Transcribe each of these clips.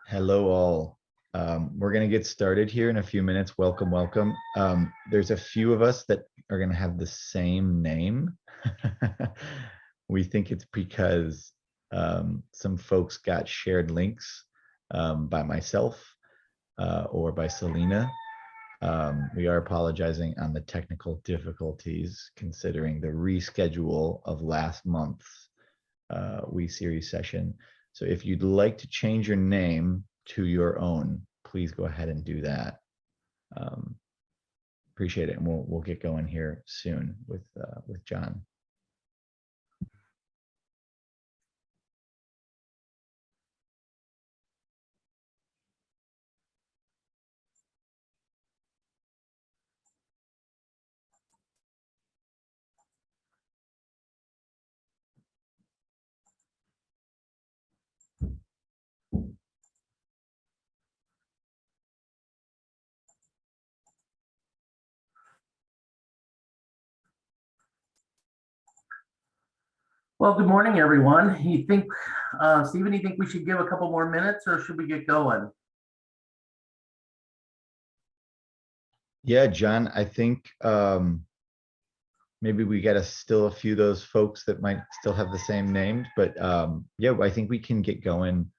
Hello, all. We're going to get started here in a few minutes. Welcome, welcome. There's a few of us that are going to have the same name. We think it's because some folks got shared links by myself or by Selena. We are apologizing on the technical difficulties considering the reschedule of last month's We Series session. So if you'd like to change your name to your own, please go ahead and do that. Appreciate it, and we'll get going here soon with John. Well, good morning, everyone. You think, Stephen, you think we should give a couple more minutes or should we get going? Yeah, John, I think maybe we got still a few of those folks that might still have the same names, but yeah, I think we can get going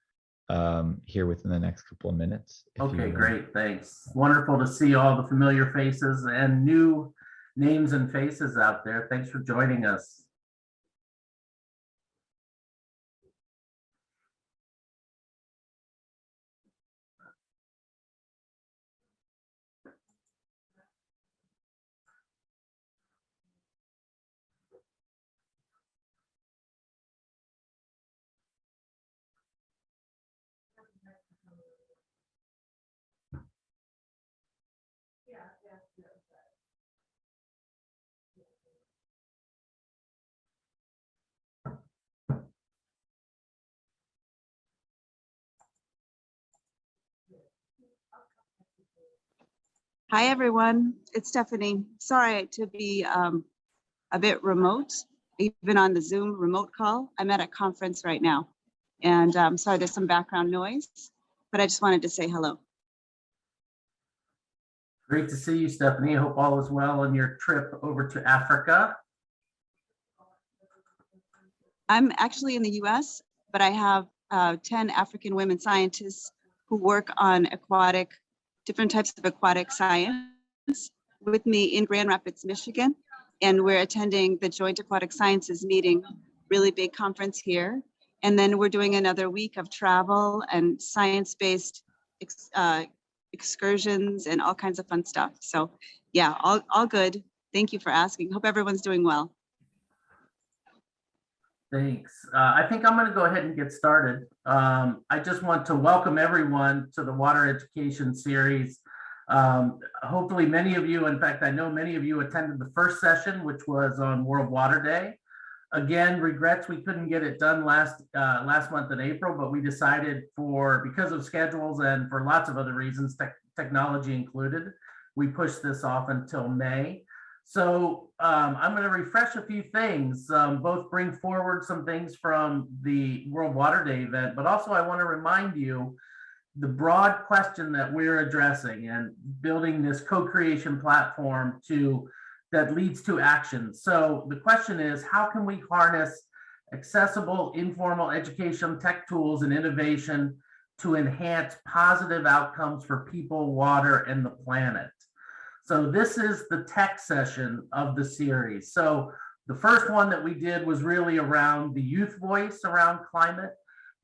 here within the next couple of minutes. Okay, great, thanks. Wonderful to see all the familiar faces and new names and faces out there. Thanks for joining us. Hi, everyone. It's Stephanie. Sorry to be a bit remote, even on the Zoom remote call. I'm at a conference right now, and sorry there's some background noise, but I just wanted to say hello. Great to see you, Stephanie. I hope all is well on your trip over to Africa. I'm actually in the US, but I have 10 African women scientists who work on different types of aquatic science with me in Grand Rapids, Michigan. And we're attending the Joint Aquatic Sciences meeting, really big conference here. And then we're doing another week of travel and science-based excursions and all kinds of fun stuff. So yeah, all good. Thank you for asking. Hope everyone's doing well. Thanks. I think I'm going to go ahead and get started. I just want to welcome everyone to the Water Education Series. Hopefully many of you, in fact, I know many of you attended the first session, which was on World Water Day. Again, regrets we couldn't get it done last month in April, but we decided because of schedules and for lots of other reasons, technology included, we pushed this off until May. So I'm going to refresh a few things, both bring forward some things from the World Water Day event, but also I want to remind you the broad question that we're addressing and building this co-creation platform that leads to action. So the question is, how can we harness accessible, informal education, tech tools, and innovation to enhance positive outcomes for people, water, and the planet? So this is the tech session of the series. So the first one that we did was really around the youth voice around climate.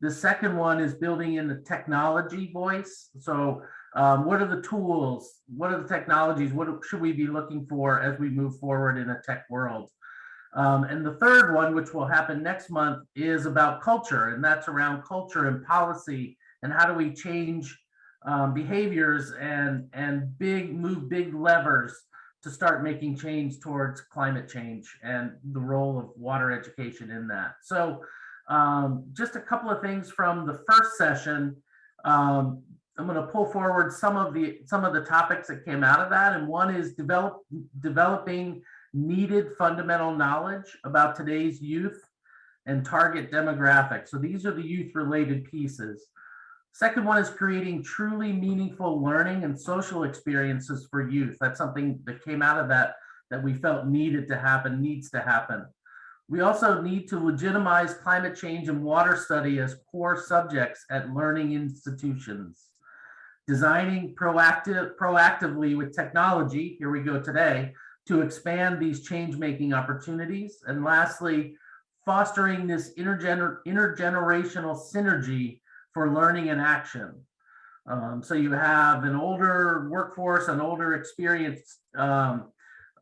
The second one is building in the technology voice. So what are the tools? What are the technologies? What should we be looking for as we move forward in a tech world? And the third one, which will happen next month, is about culture, and that's around culture and policy and how do we change behaviors and move big levers to start making change towards climate change and the role of water education in that. So just a couple of things from the first session. I'm going to pull forward some of the topics that came out of that, and one is developing needed fundamental knowledge about today's youth and target demographics. So these are the youth related pieces. Second one is creating truly meaningful learning and social experiences for youth. That's something that came out of that we felt needed to happen, needs to happen. We also need to legitimize climate change and water study as core subjects at learning institutions. Designing proactively with technology, here we go today, to expand these change-making opportunities. And lastly, fostering this intergenerational synergy for learning and action. So you have an older workforce, an older experienced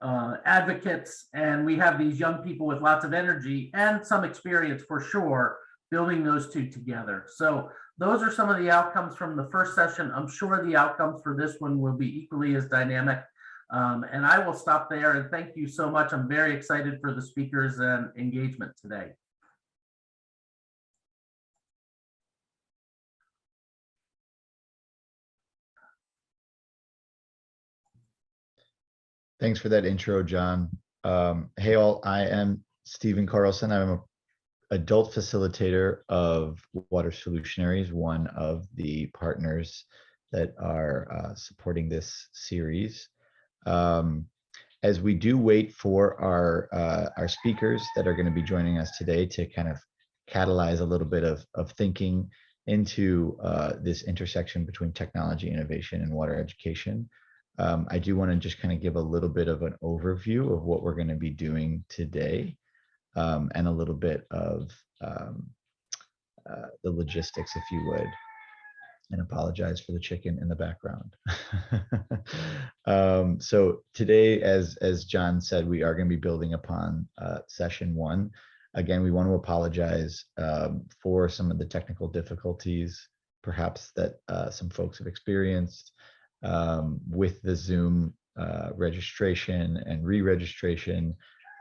advocates, and we have these young people with lots of energy and some experience for sure, building those two together. So those are some of the outcomes from the first session. I'm sure the outcomes for this one will be equally as dynamic. And I will stop there and thank you so much. I'm very excited for the speakers and engagement today. Thanks for that intro, John. Hey all, I am Stephen Carlson. I'm an adult facilitator of Water Solutionaries, one of the partners that are supporting this series. As we do wait for our speakers that are going to be joining us today to kind of catalyze a little bit of thinking into this intersection between technology, innovation, and water education, I do want to just kind of give a little bit of an overview of what we're going to be doing today, and a little bit of the logistics, if you would, and apologize for the chicken in the background. So today, as John said, we are going to be building upon session one. Again, we want to apologize for some of the technical difficulties, perhaps that some folks have experienced with the Zoom registration and re-registration.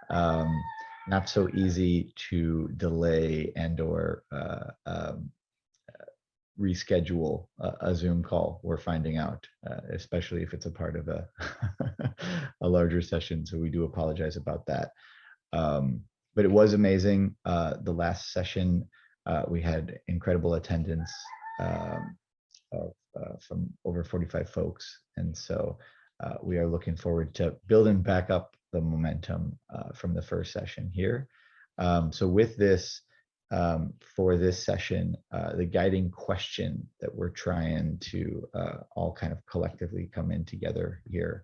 Not so easy to delay and or reschedule a Zoom call, we're finding out, especially if it's a part of a, a larger session. So we do apologize about that. But it was amazing. The last session, we had incredible attendance from over 45 folks. And so we are looking forward to building back up the momentum from the first session here. So with this, for this session, the guiding question that we're trying to all kind of collectively come in together here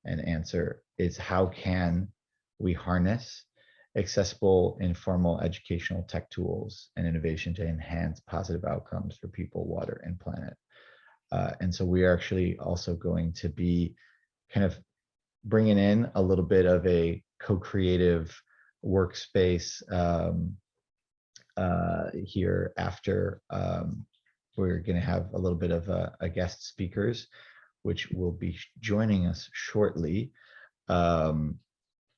and answer is, how can we harness accessible, informal educational tech tools and innovation to enhance positive outcomes for people, water, and planet? And so we are actually also going to be kind of bringing in a little bit of a co-creative workspace here after. We're going to have a little bit of a guest speakers, which will be joining us shortly. And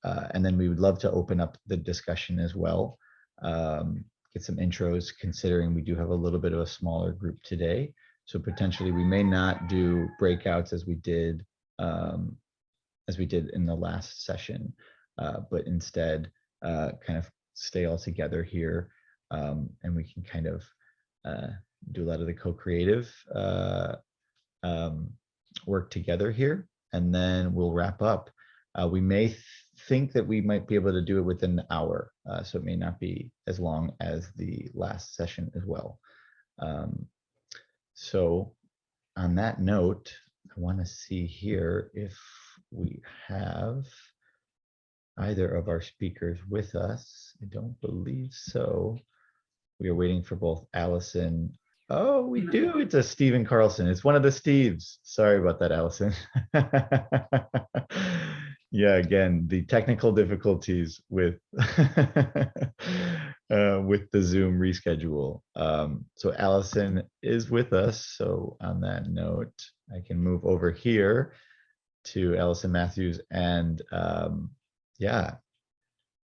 then we would love to open up the discussion as well, get some intros, considering we do have a little bit of a smaller group today. So potentially we may not do breakouts as we did in the last session, but instead kind of stay all together here, and we can kind of do a lot of the co-creative work together here, and then we'll wrap up. We may think that we might be able to do it within an hour, so it may not be as long as the last session as well. So on that note, I want to see here if we have either of our speakers with us. I don't believe so. We are waiting for both Allison. Oh, we do. It's a Stephen Carlson. It's one of the Steves. Sorry about that, Allison. Yeah, again, the technical difficulties with with the Zoom reschedule. So Allison is with us. So on that note, I can move over here to Allison Matthews, and yeah,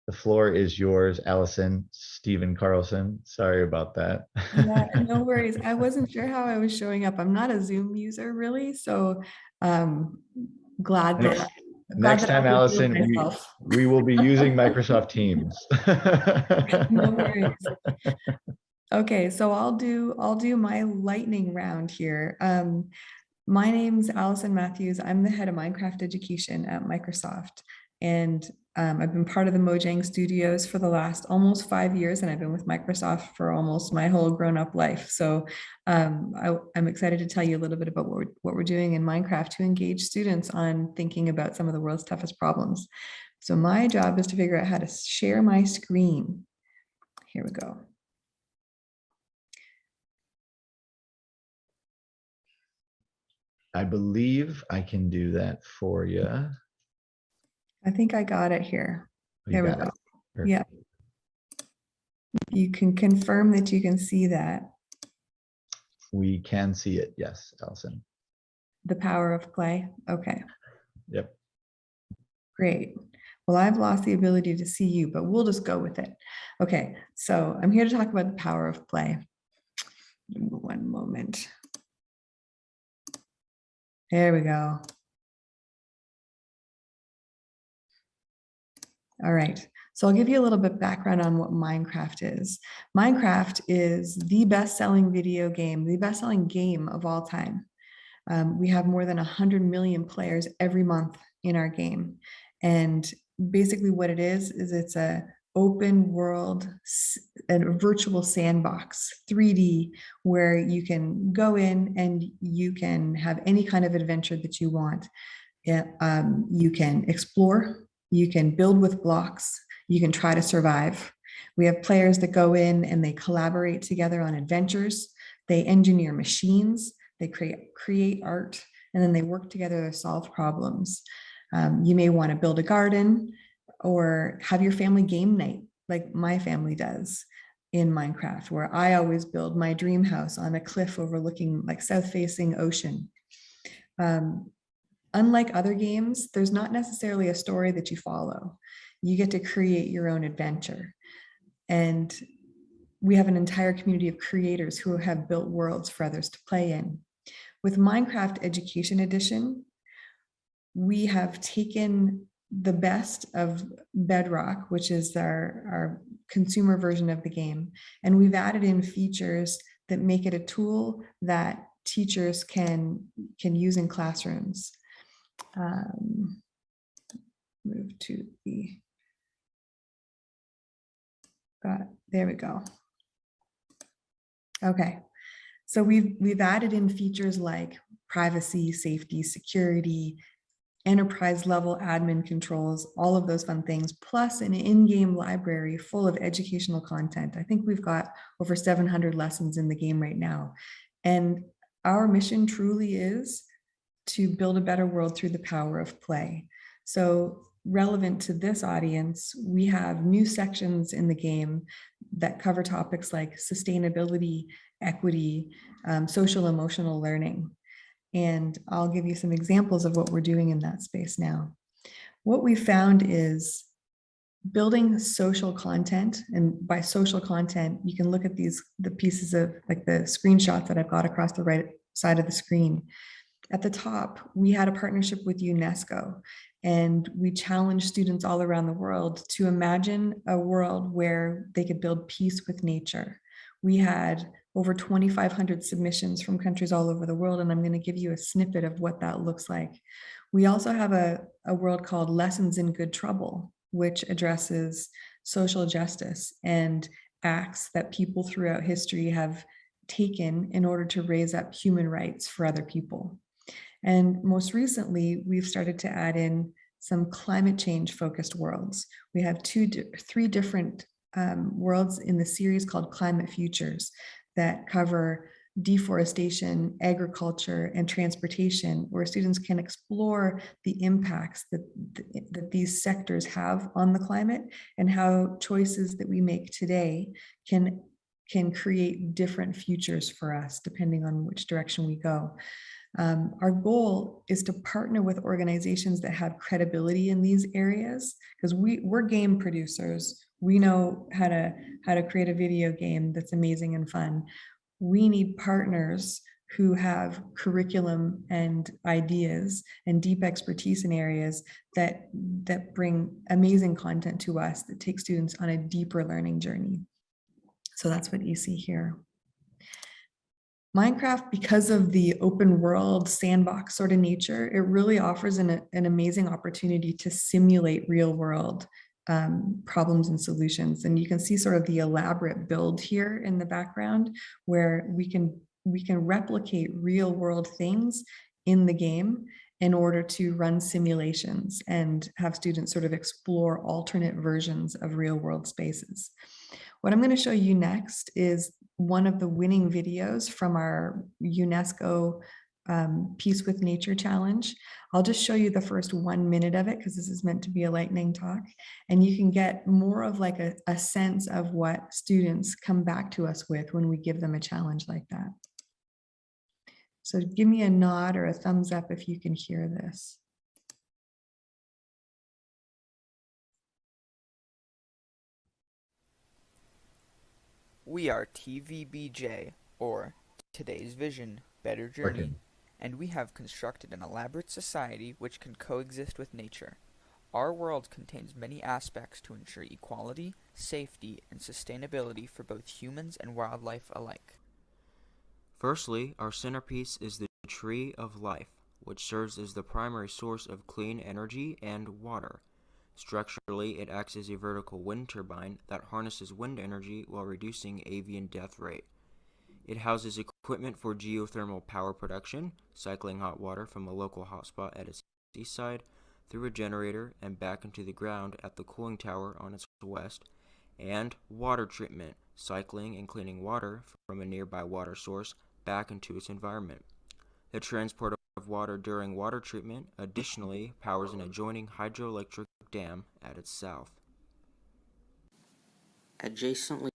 the floor is yours, Allison. Stephen Carlson. Sorry about that. Yeah, no worries. I wasn't sure how I was showing up. I'm not a Zoom user really, so glad that. Next time, Allison, we will be using Microsoft Teams. No worries. Okay, so I'll do my lightning round here. My name's Allison Matthews. I'm the head of Minecraft education at Microsoft. And I've been part of the Mojang Studios for the last almost 5 years, and I've been with Microsoft for almost my whole grown-up life. So I'm excited to tell you a little bit about what we're doing in Minecraft to engage students on thinking about some of the world's toughest problems. So my job is to figure out how to share my screen. Here we go. I believe I can do that for you. I think I got it here. There we go. Yeah. You can confirm that you can see that. We can see it. Yes, Allison. The power of play. Okay, Yep. great. Well, I've lost the ability to see you, but we'll just go with it. Okay, so I'm here to talk about the power of play. One moment. There we go. All right, so I'll give you a little bit background on what Minecraft is. Minecraft is the best-selling video game, the best-selling game of all time. We have more than 100 million players every month in our game. And basically what it is it's a open world and a virtual sandbox, 3D, where you can go in and you can have any kind of adventure that you want. You can explore, you can build with blocks, you can try to survive. We have players that go in and they collaborate together on adventures, they engineer machines, they create art, and then they work together to solve problems. You may want to build a garden or have your family game night, like my family does in Minecraft, where I always build my dream house on a cliff overlooking like south-facing ocean. Unlike other games, there's not necessarily a story that you follow. You get to create your own adventure. And we have an entire community of creators who have built worlds for others to play in. With Minecraft Education Edition, we have taken the best of Bedrock, which is our consumer version of the game, and we've added in features that make it a tool that teachers can use in classrooms. Move to the, there we go. Okay, so we've added in features like privacy, safety, security, enterprise level admin controls, all of those fun things, plus an in-game library full of educational content. I think we've got over 700 lessons in the game right now. And our mission truly is to build a better world through the power of play. So relevant to this audience, we have new sections in the game that cover topics like sustainability, equity, social emotional learning. And I'll give you some examples of what we're doing in that space now. What we found is building social content, and by social content, you can look at the pieces of like the screenshots that I've got across the right side of the screen. At the top, we had a partnership with UNESCO, and we challenged students all around the world to imagine a world where they could build peace with nature. We had over 2,500 submissions from countries all over the world, and I'm going to give you a snippet of what that looks like. We also have a world called Lessons in Good Trouble, which addresses social justice and acts that people throughout history have taken in order to raise up human rights for other people. And most recently, we've started to add in some climate change focused worlds. We have three different worlds in the series called Climate Futures that cover deforestation, agriculture, and transportation, where students can explore the impacts that these sectors have on the climate and how choices that we make today can create different futures for us depending on which direction we go. Our goal is to partner with organizations that have credibility in these areas, because we're game producers. We know how to create a video game that's amazing and fun. We need partners who have curriculum and ideas and deep expertise in areas that bring amazing content to us that take students on a deeper learning journey. So that's what you see here. Minecraft, because of the open world sandbox sort of nature, it really offers an amazing opportunity to simulate real world problems and solutions. And you can see sort of the elaborate build here in the background where we can replicate real world things in the game in order to run simulations and have students sort of explore alternate versions of real world spaces. What I'm going to show you next is one of the winning videos from our UNESCO Peace with Nature Challenge. I'll just show you the first 1 minute of it because this is meant to be a lightning talk. And you can get more of like a sense of what students come back to us with when we give them a challenge like that. So give me a nod or a thumbs up if you can hear this. We are TVBJ, or Today's Vision, Better Journey, Working. and we have constructed an elaborate society which can coexist with nature. Our world contains many aspects to ensure equality, safety, and sustainability for both humans and wildlife alike. Firstly, our centerpiece is the Tree of Life, which serves as the primary source of clean energy and water. Structurally, it acts as a vertical wind turbine that harnesses wind energy while reducing avian death rate. It houses equipment for geothermal power production, cycling hot water from a local hotspot at its east side through a generator and back into the ground at the cooling tower on its west, and water treatment, cycling and cleaning water from a nearby water source back into its environment. The transport of water during water treatment additionally powers an adjoining hydroelectric dam at its south. Adjacently.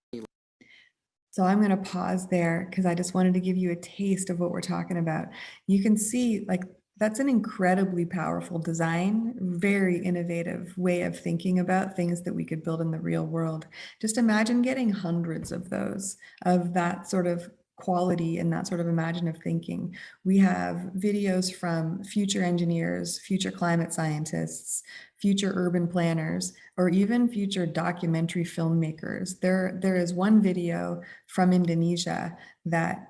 So I'm going to pause there because I just wanted to give you a taste of what we're talking about. You can see like that's an incredibly powerful design, very innovative way of thinking about things that we could build in the real world. Just imagine getting hundreds of those, of that sort of quality and that sort of imaginative thinking. We have videos from future engineers, future climate scientists, future urban planners, or even future documentary filmmakers. There is one video from Indonesia that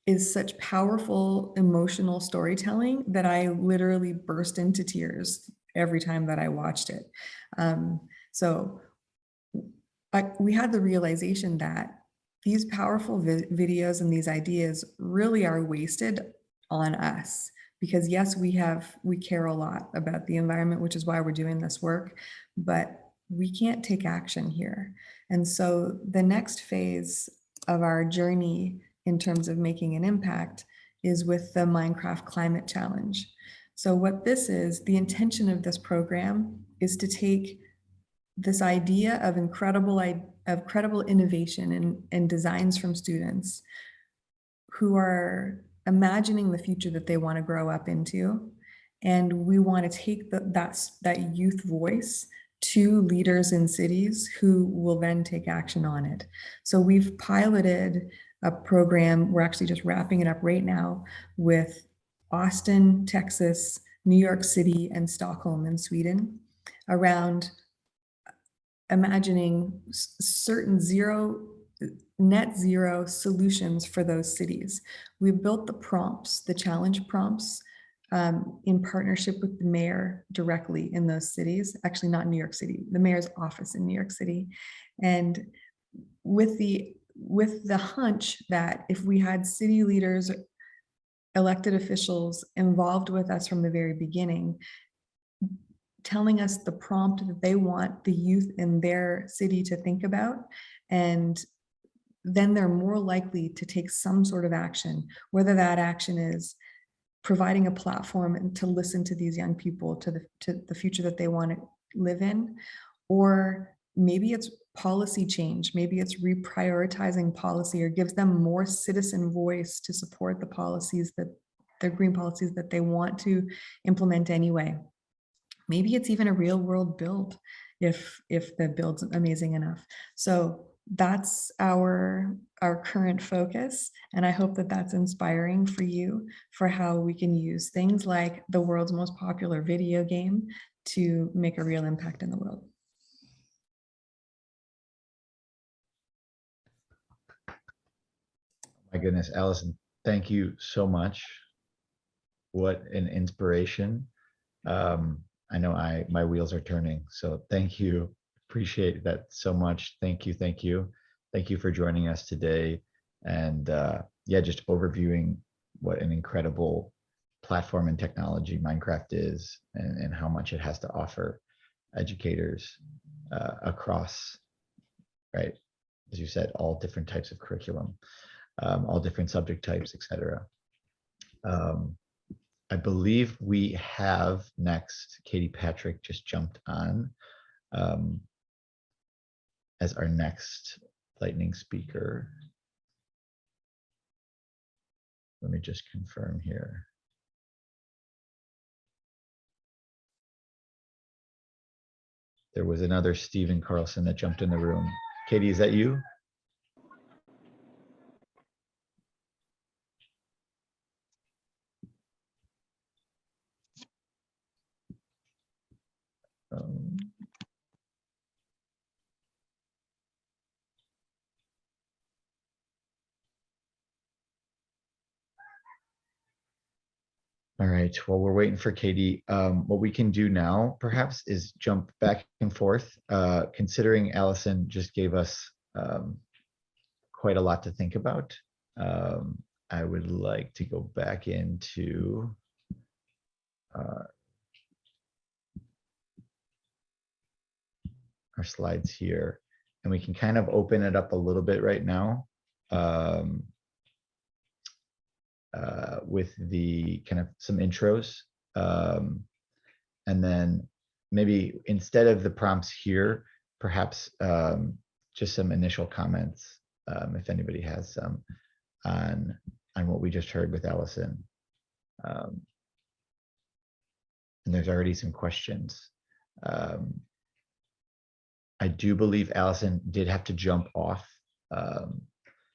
is such powerful emotional storytelling that I literally burst into tears every time that I watched it. We had the realization that these powerful videos and these ideas really are wasted on us because yes, we care a lot about the environment, which is why we're doing this work, but we can't take action here. And so the next phase of our journey in terms of making an impact is with the Minecraft Climate Challenge. So what this is, the intention of this program is to take this idea of incredible innovation and designs from students who are imagining the future that they want to grow up into. And we want to take that youth voice to leaders in cities who will then take action on it. So we've piloted a program, we're actually just wrapping it up right now with Austin, Texas, New York City, and Stockholm in Sweden around imagining certain net zero solutions for those cities. We built the prompts, the challenge prompts, in partnership with the mayor directly in those cities, actually not New York City, the mayor's office in New York City. And with the hunch that if we had city leaders, elected officials involved with us from the very beginning, telling us the prompt that they want the youth in their city to think about, and then they're more likely to take some sort of action, whether that action is providing a platform and to listen to these young people to the future that they want to live in, or maybe it's policy change, maybe it's reprioritizing policy, or gives them more citizen voice to support the policies that the green policies that they want to implement anyway. Maybe it's even a real world build if the build's amazing enough. So that's our current focus. And I hope that that's inspiring for you for how we can use things like the world's most popular video game to make a real impact in the world. My goodness, Allison, thank you so much. What an inspiration. I know my wheels are turning, so thank you. Appreciate that so much. Thank you, thank you. Thank you for joining us today. And yeah, just overviewing what an incredible platform and technology Minecraft is, and how much it has to offer educators across, right, as you said, all different types of curriculum, all different subject types, etc. I believe we have next, Katie Patrick just jumped on as our next lightning speaker. Let me just confirm here. There was another Stephen Carlson that jumped in the room. Katie, is that you? Um, all right, well, we're waiting for Katie. What we can do now perhaps is jump back and forth, considering Allison just gave us quite a lot to think about. I would like to go back into our slides here, and we can kind of open it up a little bit right now with the kind of some intros. And then maybe instead of the prompts here, perhaps just some initial comments, if anybody has some, on what we just heard with Allison. And there's already some questions. I do believe Allison did have to jump off.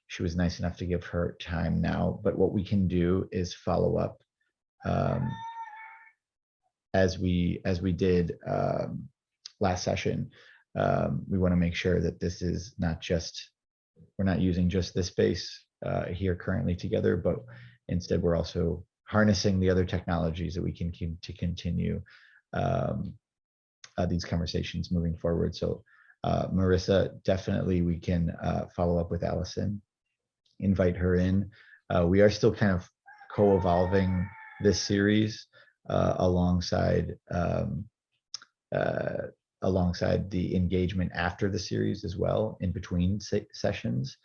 She was nice enough to give her time now, but what we can do is follow up as we did last session. We want to make sure that this is not just, we're not using just this space here currently together, but instead we're also harnessing the other technologies that we can keep to continue these conversations moving forward. So Marissa, definitely we can follow up with Allison, invite her in. We are still kind of co-evolving this series alongside the engagement after the series as well, in between sessions.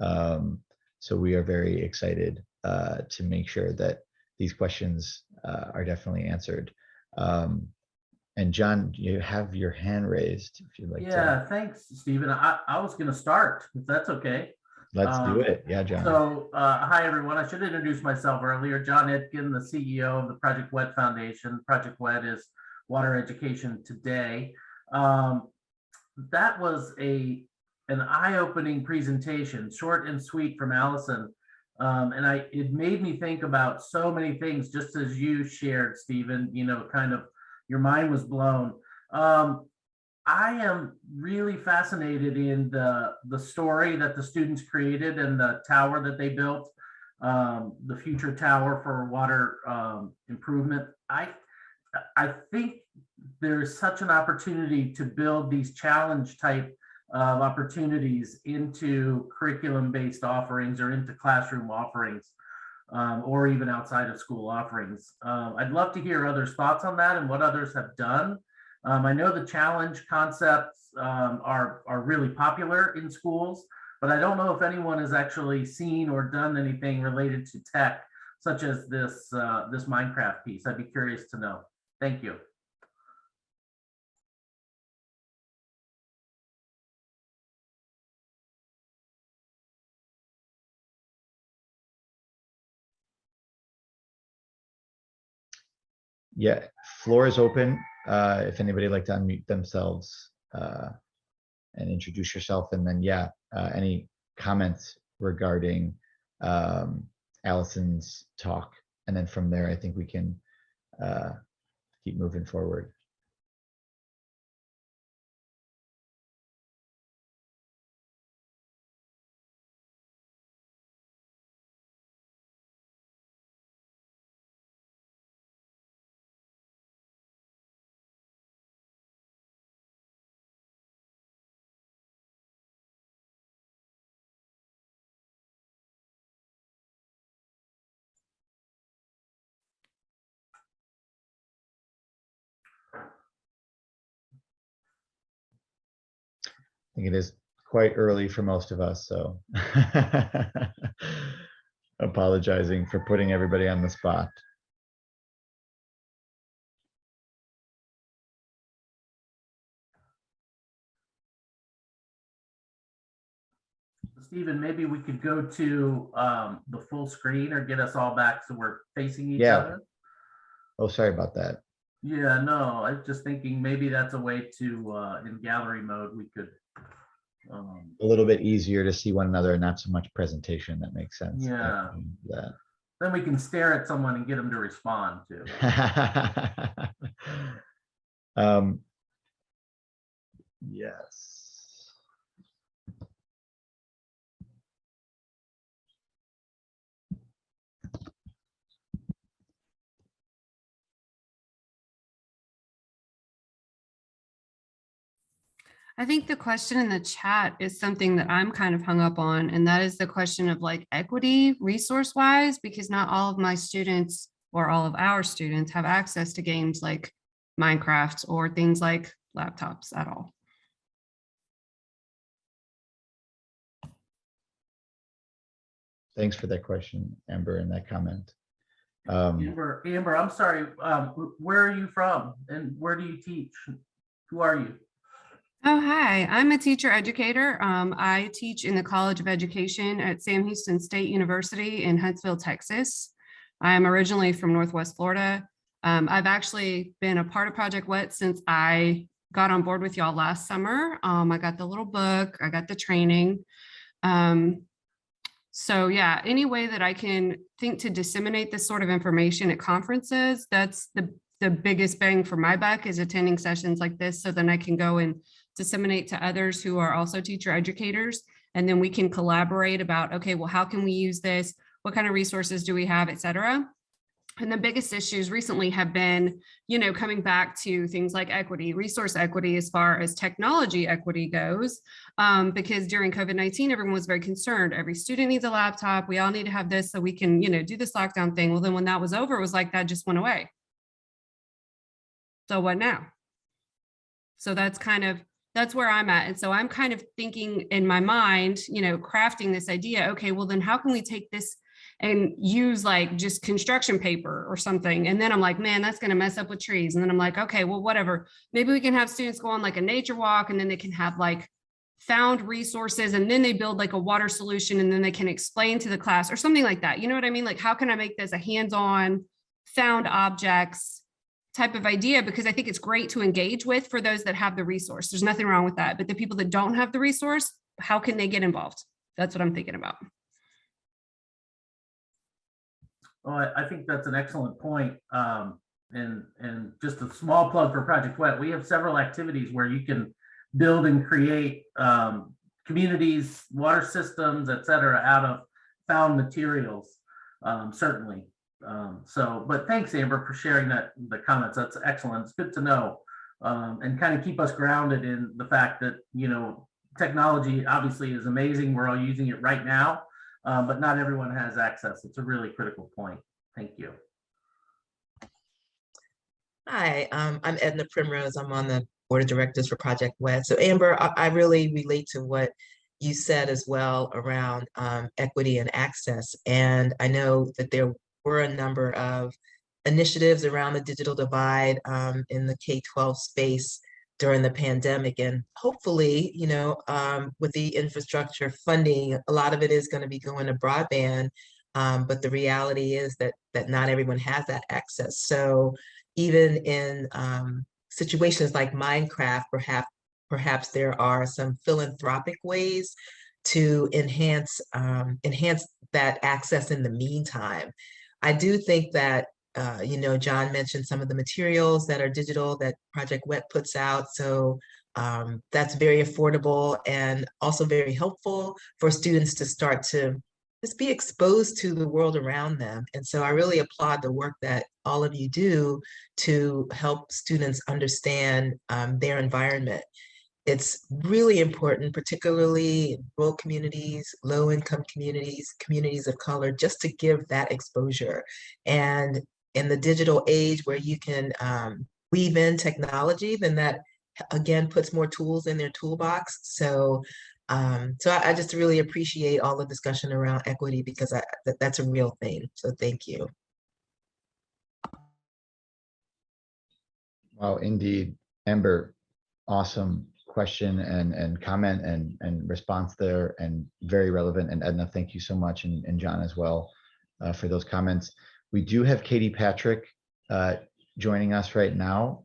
So we are very excited to make sure that these questions are definitely answered. And John, you have your hand raised if you'd like to. Yeah, thanks, Stephen. I was going to start, if that's okay. Let's do it. Yeah, John. So, hi, everyone. I should introduce myself earlier. John Etkin, the CEO of the Project WET Foundation. Project WET is Water Education Today. That was an eye-opening presentation, short and sweet, from Allison. And it made me think about so many things, just as you shared, Stephen, you know, kind of your mind was blown. I am really fascinated in the story that the students created and the tower that they built, the future tower for water improvement. I think there is such an opportunity to build these challenge type of opportunities into curriculum-based offerings or into classroom offerings, or even outside of school offerings. I'd love to hear others' thoughts on that and what others have done. I know the challenge concepts are really popular in schools, but I don't know if anyone has actually seen or done anything related to tech, such as this Minecraft piece. I'd be curious to know. Thank you. Yeah, floor is open. If anybody would like to unmute themselves and introduce yourself, and then yeah, any comments regarding Allison's talk, and then from there, I think we can keep moving forward. think it is quite early for most of us, so apologizing for putting everybody on the spot. Stephen, maybe we could go to the full screen or get us all back so we're facing each Yeah. other. Oh, sorry about that. Yeah, no, I was just thinking maybe that's a way to, in gallery mode, we could. A little bit easier to see one another and not so much presentation. That makes sense. Yeah. That. Then we can stare at someone and get them to respond to. Yes. I think the question in the chat is something that I'm kind of hung up on, and that is the question of like equity resource wise, because not all of my students or all of our students have access to games like Minecraft or things like laptops at all. Thanks for that question, Amber, and that comment. Amber, I'm sorry. Where are you from and where do you teach? Who are you? Oh, hi, I'm a teacher educator. I teach in the College of Education at Sam Houston State University in Huntsville, Texas. I am originally from Northwest Florida. I've actually been a part of Project WET since I got on board with y'all last summer. I got the little book, I got the training. So yeah, any way that I can think to disseminate this sort of information at conferences, that's the biggest bang for my buck, is attending sessions like this, so then I can go and disseminate to others who are also teacher educators. And then we can collaborate about, okay, well, how can we use this? What kind of resources do we have, et cetera? And the biggest issues recently have been, coming back to things like equity, resource equity, as far as technology equity goes, because during COVID-19, everyone was very concerned. Every student needs a laptop. We all need to have this so we can, do this lockdown thing. Well, then when that was over, it was like that just went away. So what now? So that's where I'm at. And so I'm kind of thinking in my mind, crafting this idea. Okay, well, then how can we take this and use like just construction paper or something? And then I'm like, man, that's going to mess up with trees. And then I'm like, okay, well, whatever. Maybe we can have students go on like a nature walk, and then they can have like found resources, and then they build like a water solution, and then they can explain to the class or something like that. You know what I mean? Like, how can I make this a hands-on found objects type of idea? Because I think it's great to engage with for those that have the resource. There's nothing wrong with that. But the people that don't have the resource, how can they get involved? That's what I'm thinking about. Well, I think that's an excellent point. And just a small plug for Project WET. We have several activities where you can build and create communities, water systems, et cetera, out of found materials, certainly. But thanks, Amber, for sharing the comments. That's excellent. It's good to know, and kind of keep us grounded in the fact that, technology obviously is amazing. We're all using it right now, but not everyone has access. It's a really critical point. Thank you. Hi, I'm Edna Primrose. I'm on the board of directors for Project WET. So Amber, I really relate to what you said as well around equity and access. And I know that there were a number of initiatives around the digital divide in the K-12 space during the pandemic. And hopefully, with the infrastructure funding, a lot of it is going to be going to broadband. But the reality is that not everyone has that access. So even in situations like Minecraft, perhaps there are some philanthropic ways to enhance that access in the meantime. I do think that, John mentioned some of the materials that are digital that Project WET puts out. So that's very affordable and also very helpful for students to start to just be exposed to the world around them. And so I really applaud the work that all of you do to help students understand their environment. It's really important, particularly in rural communities, low-income communities, communities of color, just to give that exposure. And in the digital age where you can weave in technology, then that again, puts more tools in their toolbox. So I just really appreciate all the discussion around equity, because that's a real thing. So thank you. Wow, indeed. Amber, awesome question and comment and response there, and very relevant. And Edna, thank you so much, and John as well, for those comments. We do have Katie Patrick joining us right now.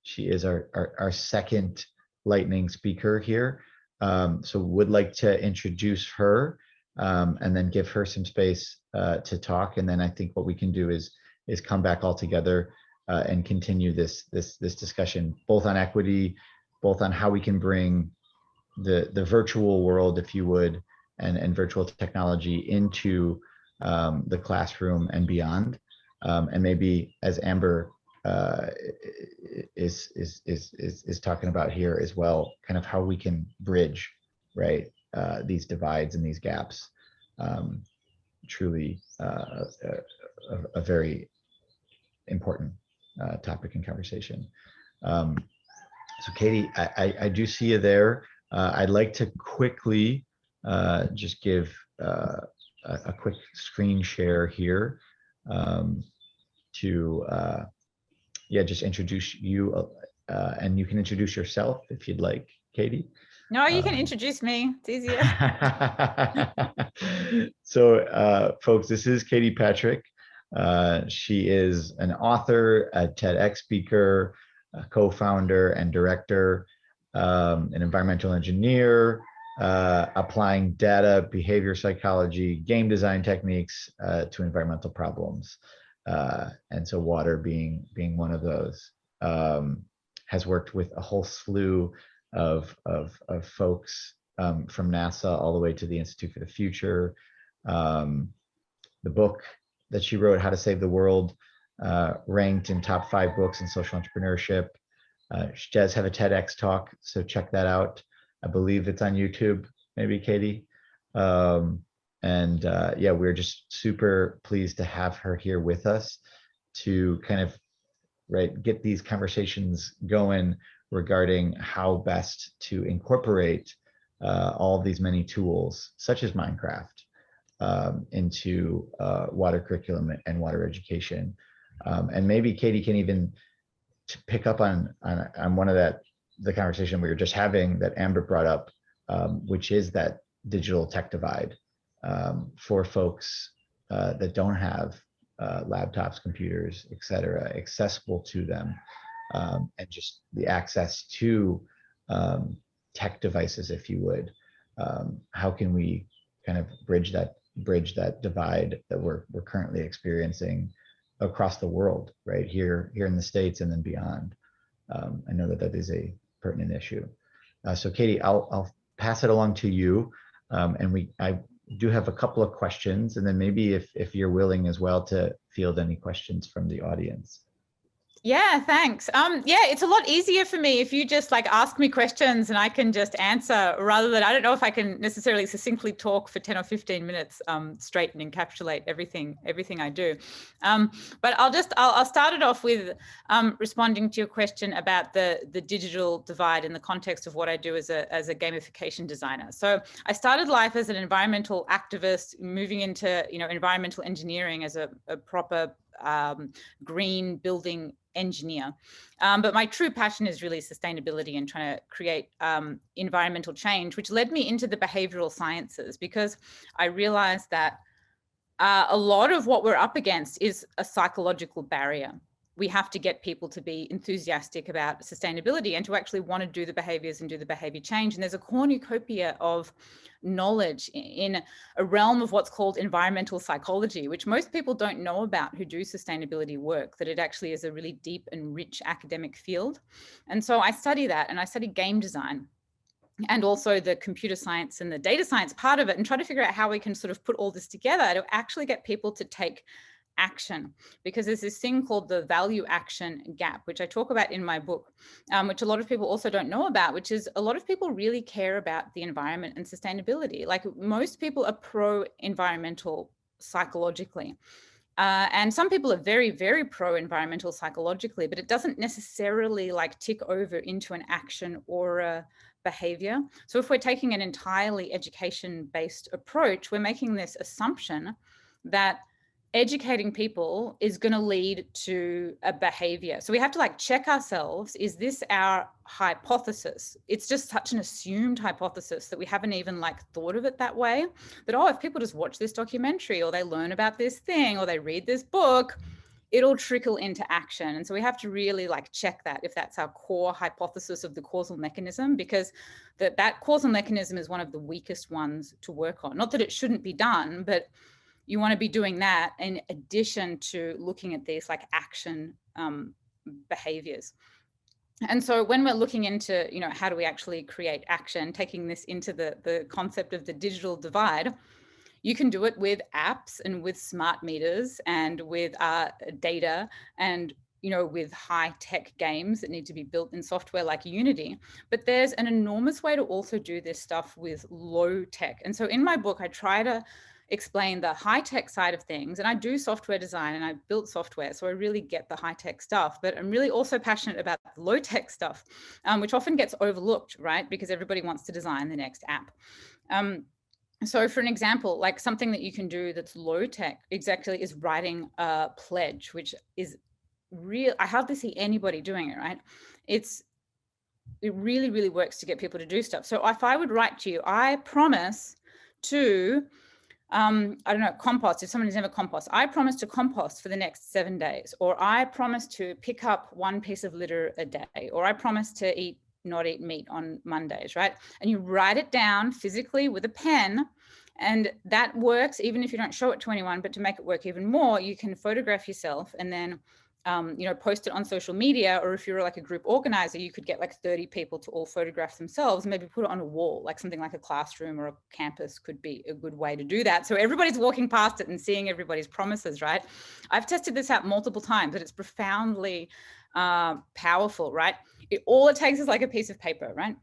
She is our second lightning speaker here. So would like to introduce her and then give her some space to talk. And then I think what we can do is come back all together and continue this discussion, both on equity, both on how we can bring the virtual world, if you would, and virtual technology into the classroom and beyond. And maybe, as Amber is talking about here as well, kind of how we can bridge, right, these divides and these gaps. Truly a very important topic and conversation. So Katie, I do see you there. I'd like to quickly just give a quick screen share here to just introduce you, and you can introduce yourself if you'd like, Katie. No, you can introduce me. It's easier. So folks, this is Katie Patrick. She is an author, a TEDx speaker, a co-founder and director, an environmental engineer, applying data, behavior psychology, game design techniques to environmental problems. And so water being one of those. Has worked with a whole slew of folks from NASA all the way to the Institute for the Future. The book that she wrote, How to Save the World, ranked in top 5 books in social entrepreneurship. She does have a TEDx talk, so check that out. I believe it's on YouTube, maybe, Katie. We're just super pleased to have her here with us to kind of get these conversations going regarding how best to incorporate all of these many tools, such as Minecraft, into water curriculum and water education. And maybe Katie can even pick up on one of the conversation we were just having that Amber brought up, which is that digital tech divide for folks that don't have laptops, computers, et cetera, accessible to them, and just the access to tech devices, if you would. How can we kind of bridge that divide that we're currently experiencing across the world, right here in the States and then beyond? I know that is a pertinent issue. So Katie, I'll pass it along to you, and I do have a couple of questions, and then maybe if you're willing as well to field any questions from the audience. Yeah, thanks. It's a lot easier for me if you just ask me questions and I can just answer, rather than, I don't know if I can necessarily succinctly talk for 10 or 15 minutes straight and encapsulate everything I do. But I'll start it off with responding to your question about the digital divide in the context of what I do as a gamification designer. So I started life as an environmental activist, moving into environmental engineering as a proper green building engineer. But my true passion is really sustainability and trying to create environmental change, which led me into the behavioral sciences, because I realized that a lot of what we're up against is a psychological barrier. We have to get people to be enthusiastic about sustainability and to actually want to do the behaviors and do the behavior change. And there's a cornucopia of knowledge in a realm of what's called environmental psychology, which most people don't know about who do sustainability work, that it actually is a really deep and rich academic field. And so I study that, and I study game design and also the computer science and the data science part of it, and try to figure out how we can sort of put all this together to actually get people to take action, because there's this thing called the value action gap, which I talk about in my book, which a lot of people also don't know about, which is a lot of people really care about the environment and sustainability. Like, most people are pro-environmental psychologically, And some people are very, very pro-environmental psychologically, but it doesn't necessarily like tick over into an action or a behavior. So if we're taking an entirely education-based approach, we're making this assumption that educating people is going to lead to a behavior. So we have to like check ourselves. Is this our hypothesis? It's just such an assumed hypothesis that we haven't even like thought of it that way. That, oh, if people just watch this documentary or they learn about this thing or they read this book, it'll trickle into action. And so we have to really like check that if that's our core hypothesis of the causal mechanism, because that causal mechanism is one of the weakest ones to work on. Not that it shouldn't be done, but you want to be doing that in addition to looking at these like action behaviors. And so when we're looking into, you know, how do we actually create action, taking this into the concept of the digital divide, you can do it with apps and with smart meters and with data and, you know, with high tech games that need to be built in software like Unity. But there's an enormous way to also do this stuff with low tech. And so in my book, I try to explain the high tech side of things, and I do software design and I built software, so I really get the high tech stuff, but I'm really also passionate about the low tech stuff, which often gets overlooked, right? Because everybody wants to design the next app. So for an example, like something that you can do that's low tech exactly is writing a pledge, which is real. I hardly see anybody doing it, right? It really, really works to get people to do stuff. So if I would write to you, I promise to I don't know, compost. If someone has never compost, I promise to compost for the next 7 days, or I promise to pick up 1 piece of litter a day, or I promise to not eat meat on Mondays, right? And you write it down physically with a pen, and that works even if you don't show it to anyone. But to make it work even more, you can photograph yourself and then you know, post it on social media, or if you're like a group organizer, you could get like 30 people to all photograph themselves, maybe put it on a wall, like something like a classroom or a campus could be a good way to do that. So everybody's walking past it and seeing everybody's promises, right? I've tested this out multiple times, and it's profoundly powerful, right? All it takes is like a piece of paper, right?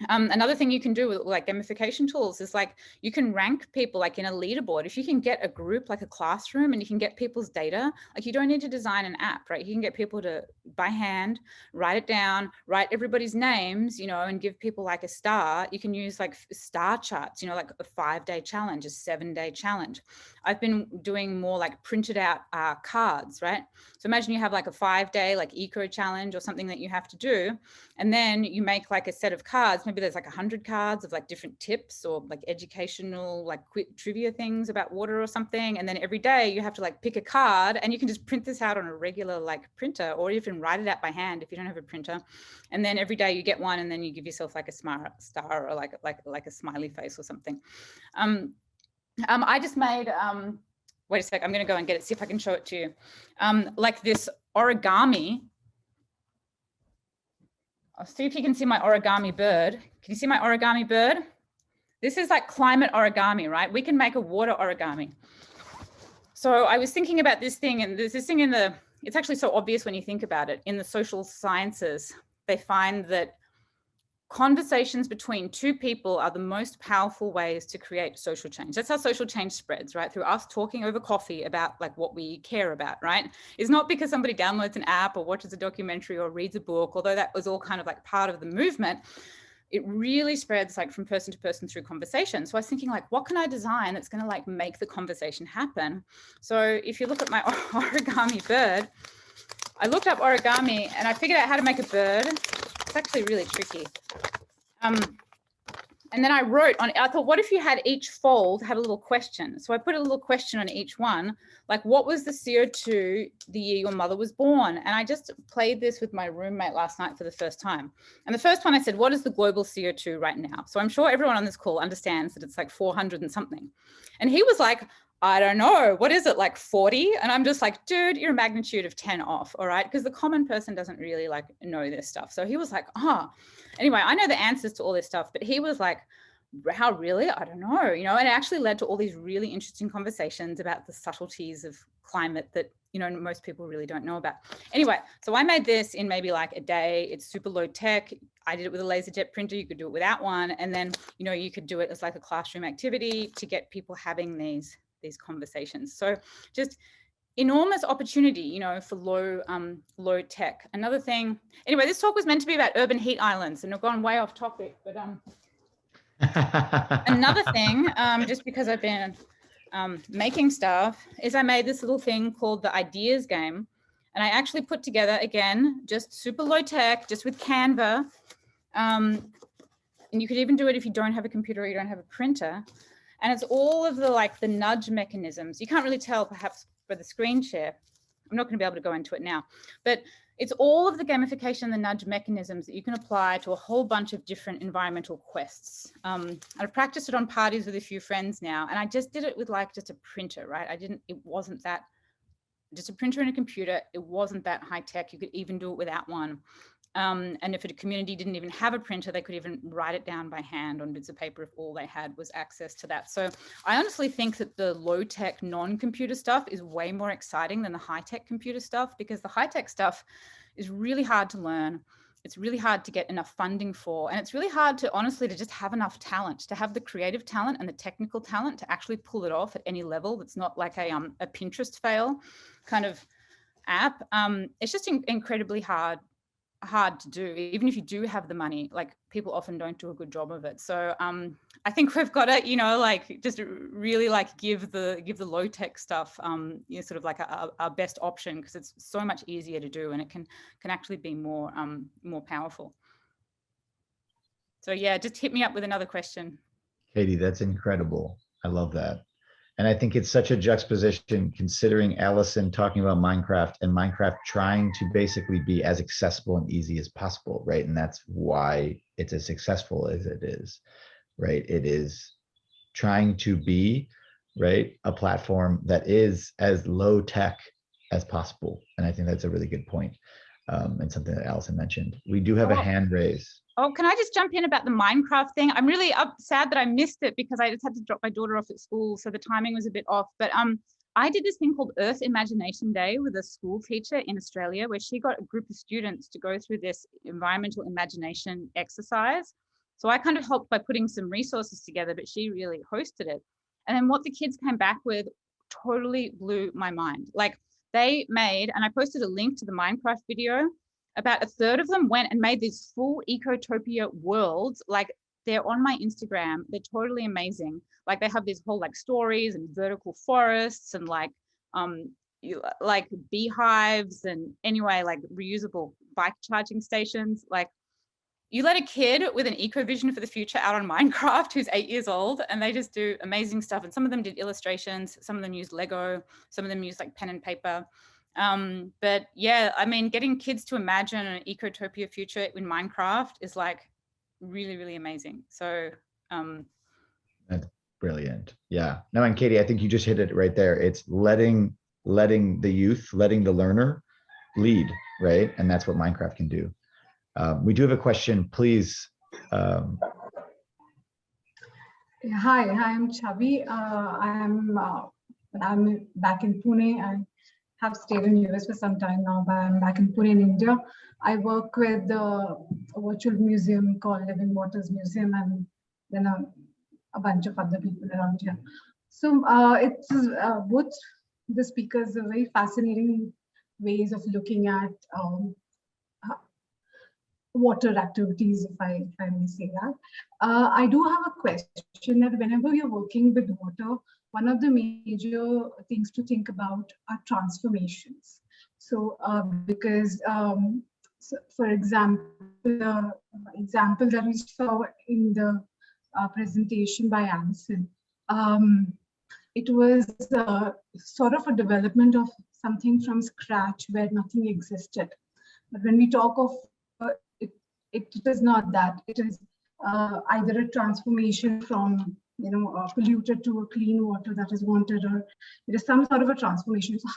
Another thing you can do with like gamification tools is like you can rank people like in a leaderboard. If you can get a group like a classroom and you can get people's data, like you don't need to design an app, right? You can get people to by hand write it down, write everybody's names, you know, and give people like a star. You can use like star charts, you know, like a 5-day challenge, a 7-day challenge. I've been doing more like printed out cards, right? So imagine you have like a 5-day like eco challenge or something that you have to do, and then you make like a set of cards. Maybe there's like 100 cards of like different tips or like educational, like quick trivia things about water or something. And then every day you have to like pick a card, and you can just print this out on a regular like printer, or even write it out by hand if you don't have a printer. And then every day you get one, and then you give yourself like a star or like a smiley face or something. I just made, wait a sec, I'm going to go and get it, see if I can show it to you. Like this origami. I'll see if you can see my origami bird. Can you see my origami bird? This is like climate origami, right? We can make a water origami. So I was thinking about this thing, and there's this thing in it's actually so obvious when you think about it. In the social sciences, they find that conversations between 2 people are the most powerful ways to create social change. That's how social change spreads, right? Through us talking over coffee about like what we care about, right? It's not because somebody downloads an app or watches a documentary or reads a book, although that was all kind of like part of the movement. It really spreads like from person to person through conversation. So I was thinking like, what can I design that's going to like make the conversation happen? So if you look at my origami bird, I looked up origami and I figured out how to make a bird. It's actually really tricky. And then I wrote on it, I thought, what if you had each fold had a little question? So I put a little question on each one, like what was the CO2 the year your mother was born? And I just played this with my roommate last night for the first time. And the first one I said, what is the global CO2 right now? So I'm sure everyone on this call understands that it's like 400 and something. And he was like, I don't know, what is it, like 40? And I'm just like, dude, you're a magnitude of 10 off, all right? Because the common person doesn't really like know this stuff. So he was like, anyway, I know the answers to all this stuff, but he was like, how really? I don't know, you know, and it actually led to all these really interesting conversations about the subtleties of climate that, you know, most people really don't know about. Anyway, so I made this in maybe like a day. It's super low tech. I did it with a LaserJet printer. You could do it without one. And then, you know, you could do it as like a classroom activity to get people having these conversations. So just enormous opportunity, you know, for low tech. Another thing, anyway, this talk was meant to be about urban heat islands and I've gone way off topic, but another thing, just because I've been making stuff, is I made this little thing called the ideas game. And I actually put together, again, just super low tech, just with Canva. And you could even do it if you don't have a computer or you don't have a printer. And it's all of the nudge mechanisms. You can't really tell perhaps by the screen share. I'm not going to be able to go into it now, but it's all of the gamification and the nudge mechanisms that you can apply to a whole bunch of different environmental quests. I've practiced it on parties with a few friends now, and I just did it with just a printer, right? it wasn't that, just a printer and a computer. It wasn't that high tech. You could even do it without one. And if a community didn't even have a printer, they could even write it down by hand on bits of paper if all they had was access to that. So I honestly think that the low-tech non-computer stuff is way more exciting than the high-tech computer stuff, because the high-tech stuff is really hard to learn. It's really hard to get enough funding for, and it's really hard to honestly to just have enough talent, to have the creative talent and the technical talent to actually pull it off at any level. That's not like a Pinterest fail kind of app. It's just incredibly hard to do. Even if you do have the money, like, people often don't do a good job of it. So I think we've got to, just really give the low tech stuff, sort of like our best option, because it's so much easier to do and it can actually be more powerful. So yeah, just hit me up with another question. Katie, that's incredible. I love that. And I think it's such a juxtaposition, considering Allison talking about Minecraft and Minecraft trying to basically be as accessible and easy as possible, right? And that's why it's as successful as it is, right? It is trying to be, right, a platform that is as low tech as possible. And I think that's a really good point, and something that Allison mentioned. We do have a hand raised. Oh, can I just jump in about the Minecraft thing? I'm really sad that I missed it because I just had to drop my daughter off at school, so the timing was a bit off. But I did this thing called Earth Imagination Day with a school teacher in Australia, where she got a group of students to go through this environmental imagination exercise. So I kind of helped by putting some resources together, but she really hosted it. And then what the kids came back with totally blew my mind. Like, they made, and I posted a link to the Minecraft video, about a third of them went and made these full ecotopia worlds. Like, they're on my Instagram. They're totally amazing. Like, they have these whole stories and vertical forests and like beehives, and anyway, reusable bike charging stations. Like, you let a kid with an eco vision for the future out on Minecraft who's 8 years old, and they just do amazing stuff. And some of them did illustrations, some of them used Lego, some of them used pen and paper. But yeah, I mean, getting kids to imagine an ecotopia future in Minecraft is really, really amazing. So That's brilliant. Yeah. No, and Katie, I think you just hit it right there. It's letting the youth, letting the learner lead, right? And that's what Minecraft can do. We do have a question, please. Hi, I'm Chavi. I'm back in Pune. I have stayed in US for some time now, but I'm back in Pune in India. I work with a virtual museum called Living Waters Museum, and then a bunch of other people around here. So it's both the speakers are very fascinating ways of looking at water activities, if I may say that. I do have a question that whenever you're working with water, one of the major things to think about are transformations. So because, so for example, the example that we saw in the presentation by Allison, it was sort of a development of something from scratch where nothing existed. But when we talk of it is not that. It is either a transformation from polluted to a clean water that is wanted, or it is some sort of a transformation. So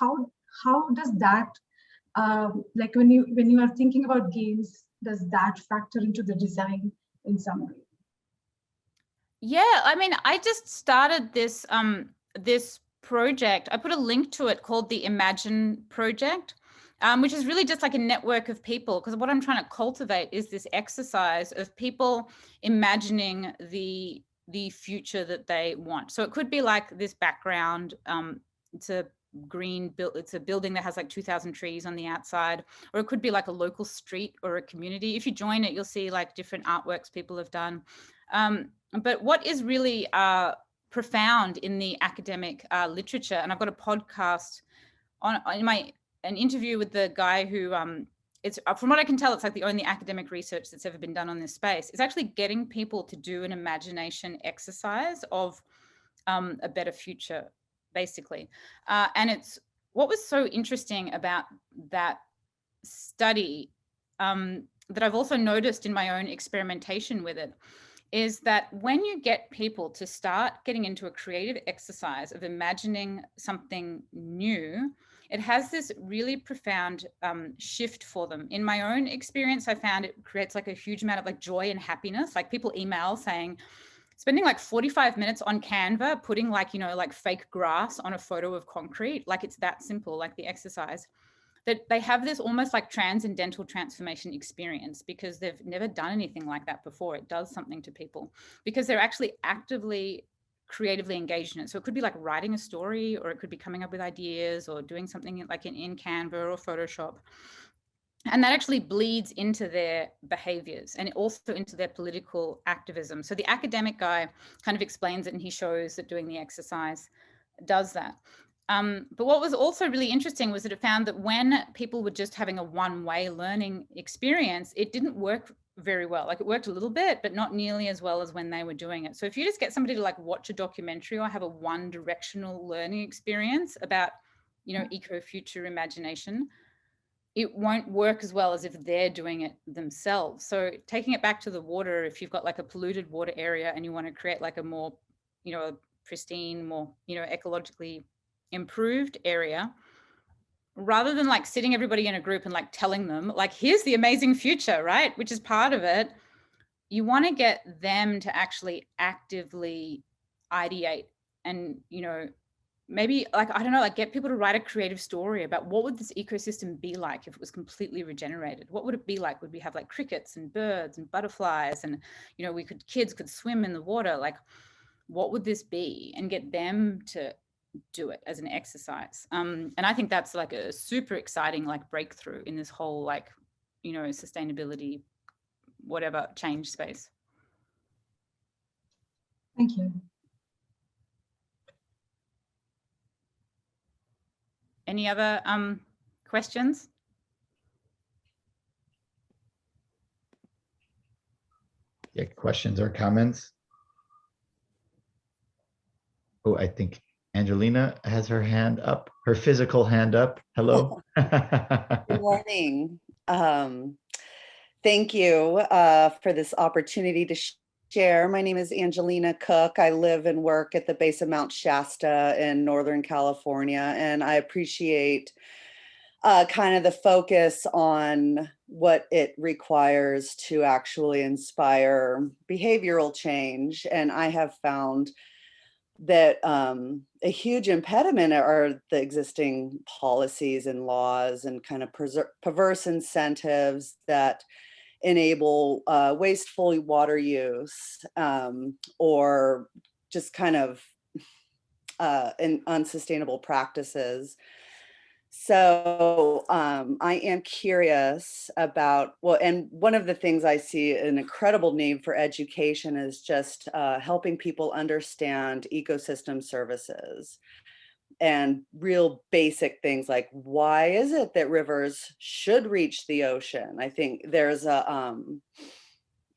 how does that, like when you are thinking about games, does that factor into the design in some way? Yeah, I mean, I just started this this project. I put a link to it called the Imagine Project. Which is really just like a network of people, because what I'm trying to cultivate is this exercise of people imagining the future that they want. So it could be like this background to green built, it's a building that has like 2,000 trees on the outside, or it could be like a local street or a community. If you join it, you'll see like different artworks people have done. But what is really profound in the academic literature, and I've got a podcast on an interview with the guy who it's, from what I can tell, it's like the only academic research that's ever been done on this space. It's actually getting people to do an imagination exercise of a better future, basically. And it's what was so interesting about that study that I've also noticed in my own experimentation with it is that when you get people to start getting into a creative exercise of imagining something new, it has this really profound shift for them. In my own experience, I found it creates like a huge amount of like joy and happiness. Like people email saying, spending like 45 minutes on Canva, putting like, you know, like fake grass on a photo of concrete, like it's that simple, like the exercise, that they have this almost like transcendental transformation experience because they've never done anything like that before. It does something to people because they're actually actively creatively engaged in it. So it could be like writing a story, or it could be coming up with ideas, or doing something like in Canva or Photoshop. And that actually bleeds into their behaviors and also into their political activism. So the academic guy kind of explains it, and he shows that doing the exercise does that. But what was also really interesting was that it found that when people were just having a one-way learning experience, it didn't work very well. Like it worked a little bit, but not nearly as well as when they were doing it. So if you just get somebody to like watch a documentary or have a one-directional learning experience about, you know, eco-future imagination, it won't work as well as if they're doing it themselves. So taking it back to the water, if you've got like a polluted water area and you want to create like a more, you know, a pristine, more, you know, ecologically improved area, rather than like sitting everybody in a group and like telling them like, here's the amazing future, right? Which is part of it. You want to get them to actually actively ideate and, you know, maybe like, I don't know, like get people to write a creative story about what would this ecosystem be like if it was completely regenerated? What would it be like? Would we have like crickets and birds and butterflies and, you know, kids could swim in the water? Like, what would this be? And get them to do it as an exercise. And I think that's like a super exciting like breakthrough in this whole like, you know, sustainability, whatever change space. Thank you. Any other questions? Yeah, questions or comments? Oh, I think Angelina has her hand up, her physical hand up. Hello. Good morning. Thank you for this opportunity to share. My name is Angelina Cook. I live and work at the base of Mount Shasta in Northern California, and I appreciate kind of the focus on what it requires to actually inspire behavioral change. And I have found that a huge impediment are the existing policies and laws and kind of perverse incentives that enable wasteful water use or just kind of unsustainable practices. So I am curious about, well, and one of the things I see an incredible need for education is just helping people understand ecosystem services and real basic things like, why is it that rivers should reach the ocean? I think there's a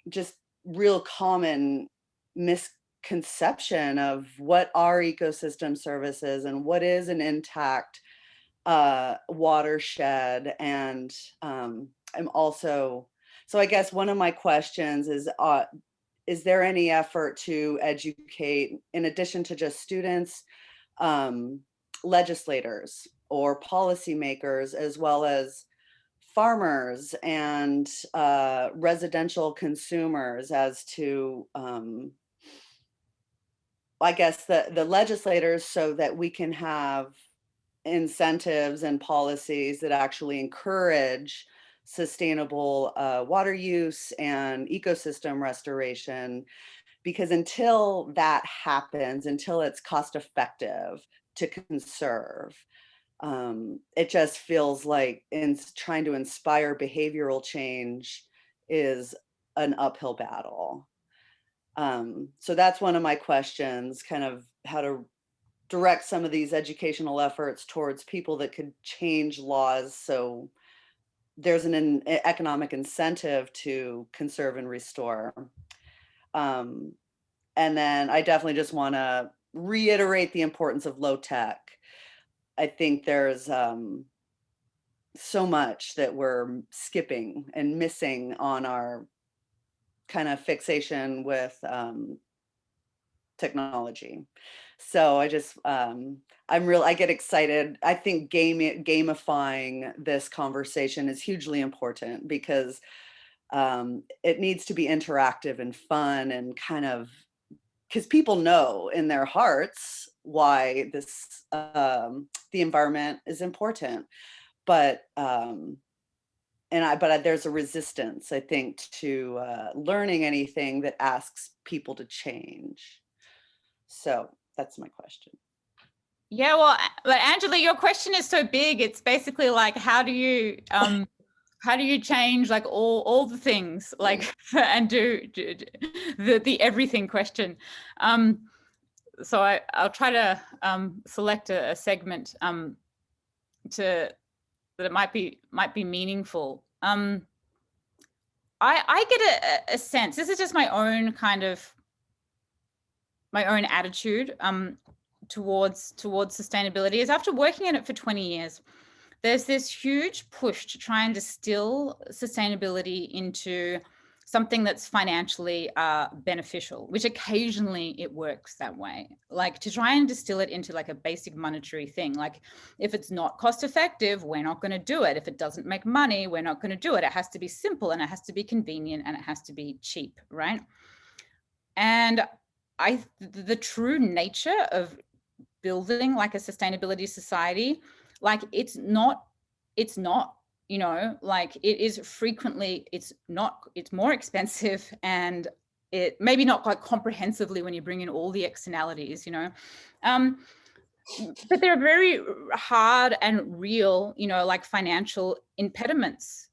just real common misconception of what are ecosystem services and what is an intact watershed. And I'm also, so I guess one of my questions is there any effort to educate, in addition to just students, legislators or policymakers, as well as farmers and residential consumers, as to I guess the legislators, so that we can have incentives and policies that actually encourage sustainable water use and ecosystem restoration. Because until that happens, until it's cost effective to conserve, It just feels like in trying to inspire behavioral change is an uphill battle. So that's one of my questions, kind of how to direct some of these educational efforts towards people that could change laws so there's an economic incentive to conserve and restore. And then I definitely just want to reiterate the importance of low tech. I think there's so much that we're skipping and missing on our kind of fixation with technology. So I just, I get excited. I think gamifying this conversation is hugely important because it needs to be interactive and fun and kind of, because people know in their hearts why this, the environment is important, but there's a resistance, I think, to learning anything that asks people to change. So that's my question. Yeah, well, but Angela, your question is so big. It's basically like, how do you change like all the things, like, and do the everything question. So I'll try to select a segment that it might be meaningful. I get a sense, this is just my own attitude towards sustainability, is after working in it for 20 years, there's this huge push to try and distill sustainability into something that's financially beneficial, which occasionally it works that way. Like to try and distill it into like a basic monetary thing. Like if it's not cost effective, we're not going to do it. If it doesn't make money, we're not going to do it. It has to be simple and it has to be convenient and it has to be cheap, right? And the true nature of building like a sustainability society, like it's not, you know, like it is frequently, it's more expensive, and it maybe not quite comprehensively when you bring in all the externalities, you know, but there are very hard and real, you know, like financial impediments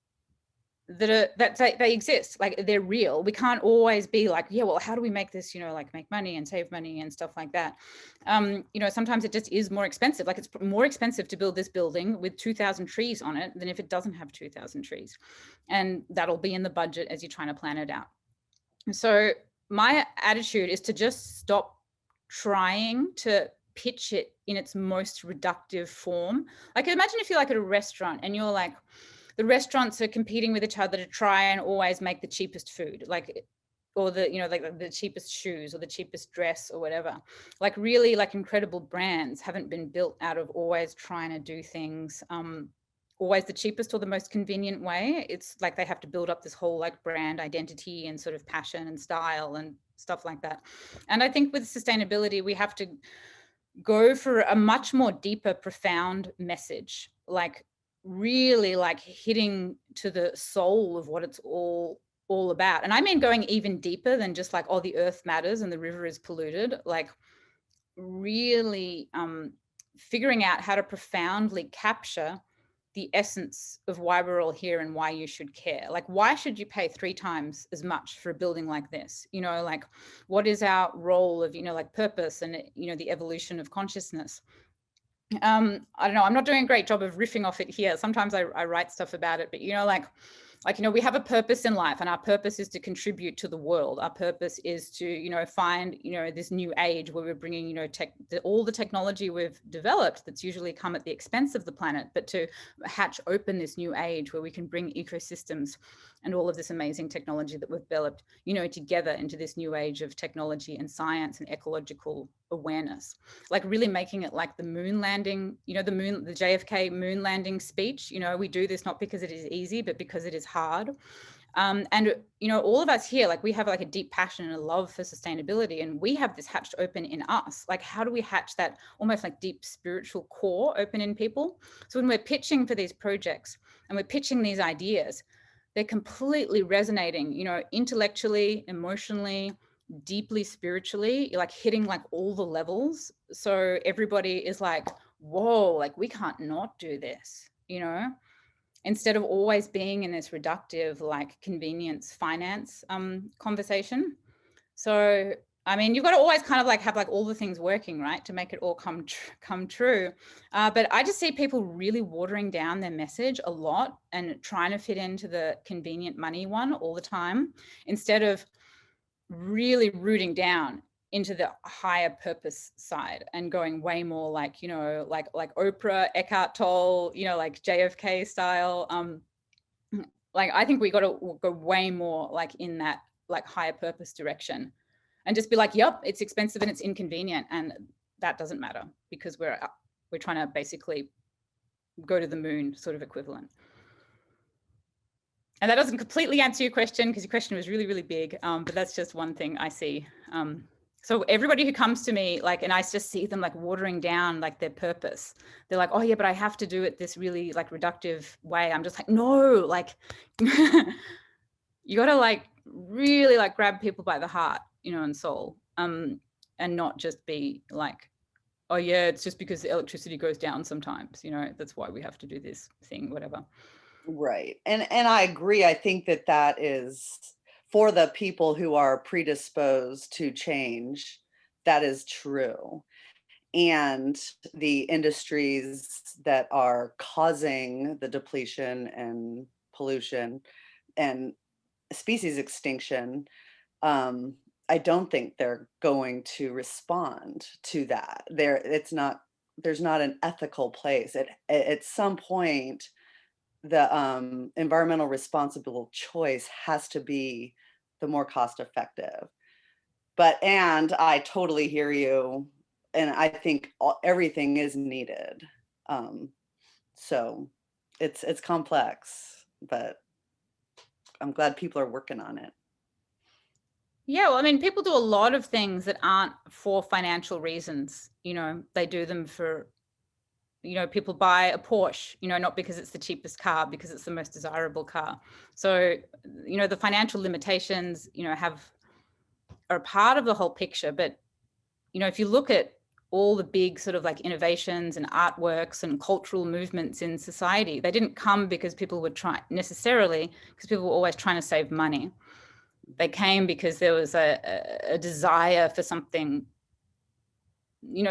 that they exist, like they're real. We can't always be like, yeah, well, how do we make this, you know, like make money and save money and stuff like that. You know, sometimes it just is more expensive. Like it's more expensive to build this building with 2,000 trees on it than if it doesn't have 2,000 trees. And that'll be in the budget as you're trying to plan it out. So my attitude is to just stop trying to pitch it in its most reductive form. Like imagine if you're like at a restaurant and you're like, the restaurants are competing with each other to try and always make the cheapest food, like, or the, you know, like the cheapest shoes or the cheapest dress or whatever. Like really like incredible brands haven't been built out of always trying to do things always the cheapest or the most convenient way. It's like they have to build up this whole like brand identity and sort of passion and style and stuff like that. And I think with sustainability, we have to go for a much more deeper, profound message, like really like hitting to the soul of what it's all about. And I mean going even deeper than just like, oh, the earth matters and the river is polluted, like really figuring out how to profoundly capture the essence of why we're all here and why you should care. Like, why should you pay 3 times as much for a building like this? You know, like what is our role of, you know, like purpose and, you know, the evolution of consciousness. I don't know, I'm not doing a great job of riffing off it here. Sometimes I write stuff about it, but you know, like, you know, we have a purpose in life and our purpose is to contribute to the world. Our purpose is to, you know, find, you know, this new age where we're bringing, you know, all the technology we've developed that's usually come at the expense of the planet, but to hatch open this new age where we can bring ecosystems and all of this amazing technology that we've developed, you know, together into this new age of technology and science and ecological awareness. Like really making it like the moon landing, you know, the JFK moon landing speech. You know, we do this not because it is easy, but because it is hard. And, you know, all of us here, like we have like a deep passion and a love for sustainability, and we have this hatched open in us. Like, how do we hatch that almost like deep spiritual core open in people? So when we're pitching for these projects and we're pitching these ideas, they're completely resonating, you know, intellectually, emotionally, deeply spiritually. You're like hitting like all the levels. So everybody is like, whoa, like we can't not do this, instead of always being in this reductive, like convenience finance conversation. So, I mean, you've got to always kind of like have like all the things working, right, to make it all come true. But I just see people really watering down their message a lot and trying to fit into the convenient money one all the time, instead of really rooting down into the higher purpose side and going way more like, like Oprah, Eckhart Tolle, like JFK style. Like, I think we got to go way more like in that like higher purpose direction, and just be like, yep, it's expensive and it's inconvenient, and that doesn't matter because we're trying to basically go to the moon, sort of equivalent. And that doesn't completely answer your question, because your question was really, really big, but that's just one thing I see. So everybody who comes to me, like, and I just see them like watering down like their purpose. They're like, oh yeah, but I have to do it this really like reductive way. I'm just like, no, like you got to like really like grab people by the heart, and soul, and not just be like, oh yeah, it's just because the electricity goes down sometimes, that's why we have to do this thing, whatever. Right. And I agree. I think that is for the people who are predisposed to change. That is true. And the industries that are causing the depletion and pollution and species extinction, I don't think they're going to respond to that. There's not an ethical place. At some point, the environmental responsible choice has to be the more cost effective. And I totally hear you. And I think everything is needed. So it's complex, but I'm glad people are working on it. Yeah, well, I mean, people do a lot of things that aren't for financial reasons. They do them for, people buy a Porsche, not because it's the cheapest car, because it's the most desirable car. So, the financial limitations, are a part of the whole picture. But, if you look at all the big sort of like innovations and artworks and cultural movements in society, they didn't come because people were because people were always trying to save money. They came because there was a desire for something,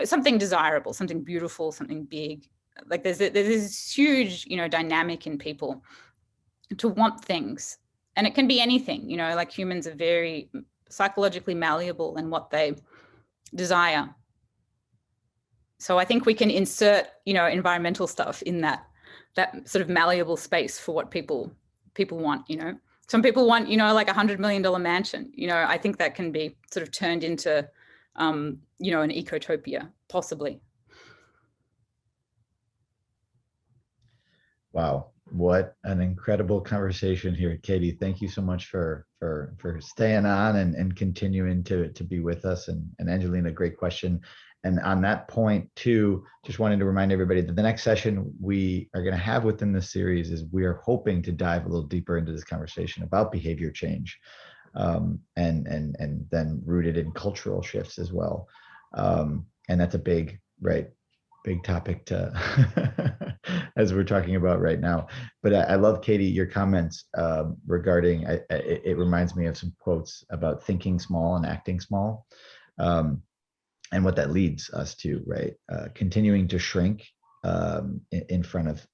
something desirable, something beautiful, something big. Like there's this huge, dynamic in people to want things. And it can be anything, like humans are very psychologically malleable in what they desire. So I think we can insert, environmental stuff in that sort of malleable space for what people want, Some people want, like $100 million mansion. I think that can be sort of turned into, an ecotopia, possibly. Wow, what an incredible conversation here, Katie. Thank you so much for staying on and continuing to be with us. And Angelina, great question. And on that point too, just wanted to remind everybody that the next session we are going to have within this series is we are hoping to dive a little deeper into this conversation about behavior change, and then rooted in cultural shifts as well. And that's a big topic to as we're talking about right now. But I love, Katie, your comments regarding, it reminds me of some quotes about thinking small and acting small. And what that leads us to, right? Continuing to shrink in front of,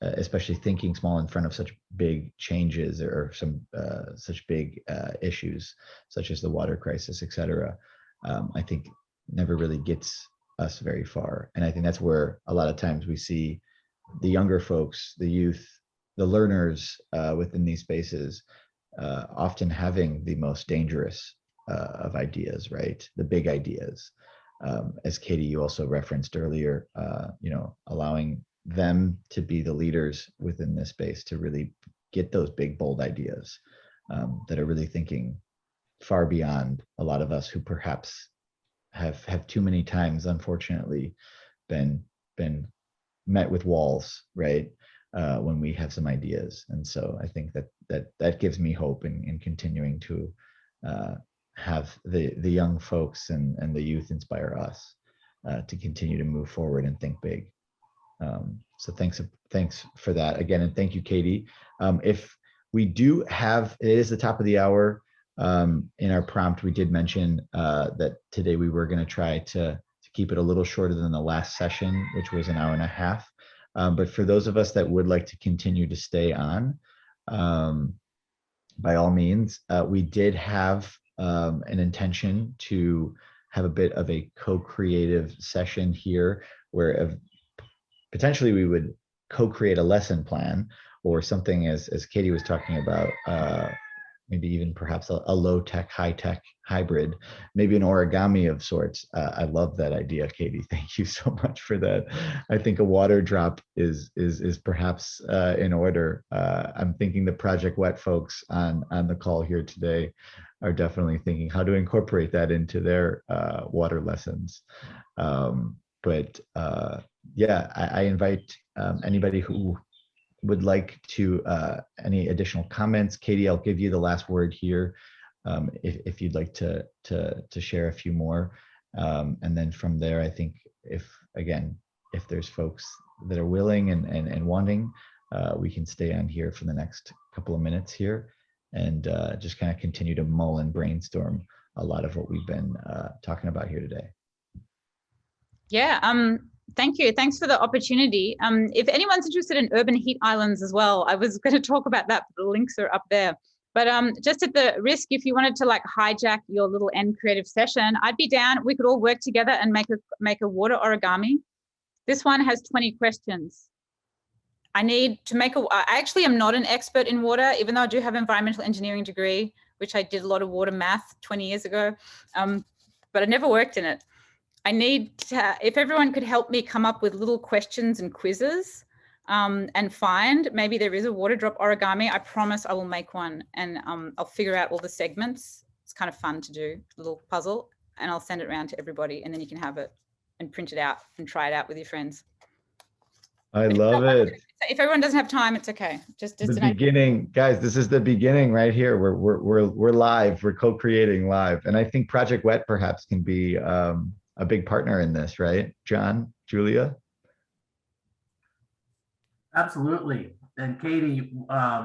especially thinking small in front of such big changes or some such big issues, such as the water crisis, et cetera, I think never really gets us very far. And I think that's where a lot of times we see the younger folks, the youth, the learners within these spaces often having the most dangerous of ideas, right? The big ideas. As Katie, you also referenced earlier, allowing them to be the leaders within this space to really get those big, bold ideas that are really thinking far beyond a lot of us who perhaps have too many times, unfortunately, been met with walls, right? When we have some ideas. And so I think that gives me hope in continuing to have the young folks and the youth inspire us to continue to move forward and think big. So thanks for that again, and thank you, Katie. If we do have, it is the top of the hour. In our prompt, we did mention that today we were going to try to keep it a little shorter than the last session, which was an hour and a half. But for those of us that would like to continue to stay on, by all means, we did have an intention to have a bit of a co-creative session here where potentially we would co-create a lesson plan or something as Katie was talking about, maybe even perhaps a low-tech, high-tech hybrid, maybe an origami of sorts. I love that idea, Katie. Thank you so much for that. I think a water drop is perhaps in order. I'm thinking the Project Wet folks on the call here today are definitely thinking how to incorporate that into their water lessons. Yeah, I invite anybody who would like to any additional comments. Katie, I'll give you the last word here if you'd like to share a few more. And then from there, I think if there's folks that are willing and wanting, we can stay on here for the next couple of minutes here and just kind of continue to mull and brainstorm a lot of what we've been talking about here today. Yeah, thank you. Thanks for the opportunity. If anyone's interested in urban heat islands as well, I was going to talk about that, but the links are up there. But just at the risk, if you wanted to like hijack your little end creative session, I'd be down. We could all work together and make a water origami. This one has 20 questions. I need to make I actually am not an expert in water, even though I do have an environmental engineering degree, which I did a lot of water math 20 years ago, but I never worked in it. I need to, if everyone could help me come up with little questions and quizzes and find, maybe there is a water drop origami. I promise I will make one and I'll figure out all the segments. It's kind of fun to do, a little puzzle, and I'll send it around to everybody and then you can have it and print it out and try it out with your friends. I love it. If everyone doesn't have time, it's okay. Just the beginning, guys. This is the beginning right here. We're live. We're co-creating live, and I think Project Wet perhaps can be a big partner in this, right, John, Julia? Absolutely. And Katie,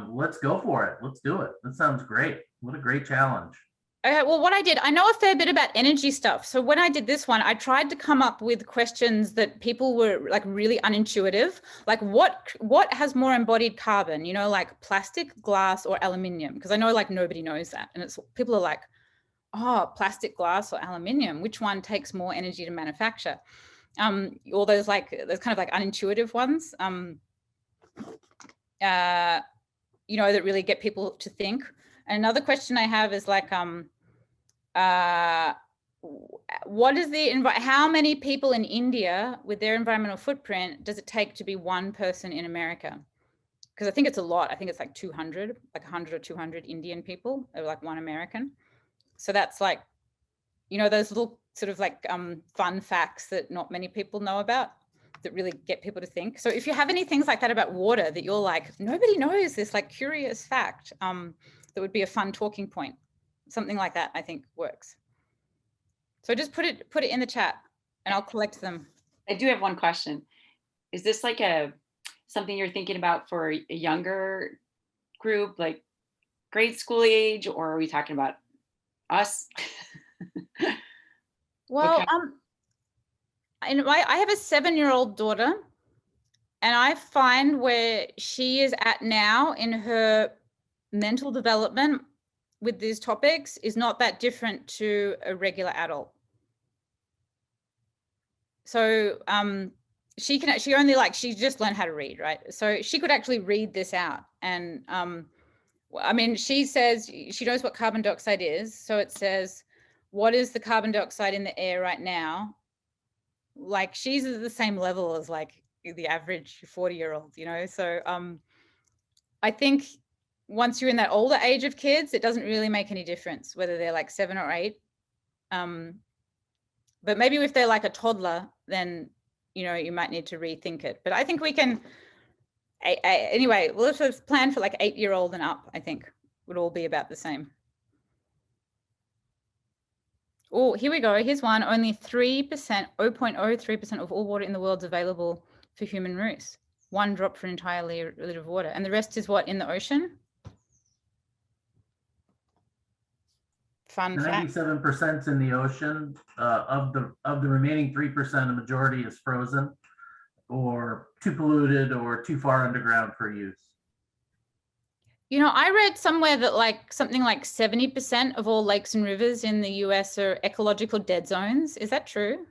let's go for it. Let's do it. That sounds great. What a great challenge. Well, what I did, I know a fair bit about energy stuff. So when I did this one, I tried to come up with questions that people were like really unintuitive. Like what has more embodied carbon, you know, like plastic, glass, or aluminium? Because I know like nobody knows that. And it's people are like, oh, plastic, glass, or aluminium, which one takes more energy to manufacture? All those kind of like unintuitive ones, you know, that really get people to think. And another question I have is like, what is how many people in India with their environmental footprint does it take to be one person in America? Because I think it's a lot. I think it's like 200, like 100 or 200 Indian people, or like one American. So that's like, you know, those little sort of like fun facts that not many people know about that really get people to think. So if you have any things like that about water that you're like, nobody knows this like curious fact, that would be a fun talking point. Something like that, I think works. So just put it in the chat and I'll collect them. I do have one question. Is this like something you're thinking about for a younger group, like grade school age, or are we talking about us? Well, I have a 7-year-old daughter, and I find where she is at now in her mental development with these topics is not that different to a regular adult. So she just learned how to read, right? So she could actually read this out. And I mean, she says she knows what carbon dioxide is. So it says, what is the carbon dioxide in the air right now? Like she's at the same level as like the average 40-year-old, you know? So I think once you're in that older age of kids, it doesn't really make any difference whether they're like 7 or 8. But maybe if they're like a toddler, then, you know, you might need to rethink it. But I think we can, anyway, we'll just plan for like 8-year-old and up, I think would all be about the same. Oh, here we go. Here's one. Only 3%, 0.03% of all water in the world is available for human use. 1 drop for an entire liter of water. And the rest is what, in the ocean? Fun fact. 97% in the ocean. Of the remaining 3%, the majority is frozen or too polluted or too far underground for use. You know, I read somewhere that like something like 70% of all lakes and rivers in the US are ecological dead zones. Is that true?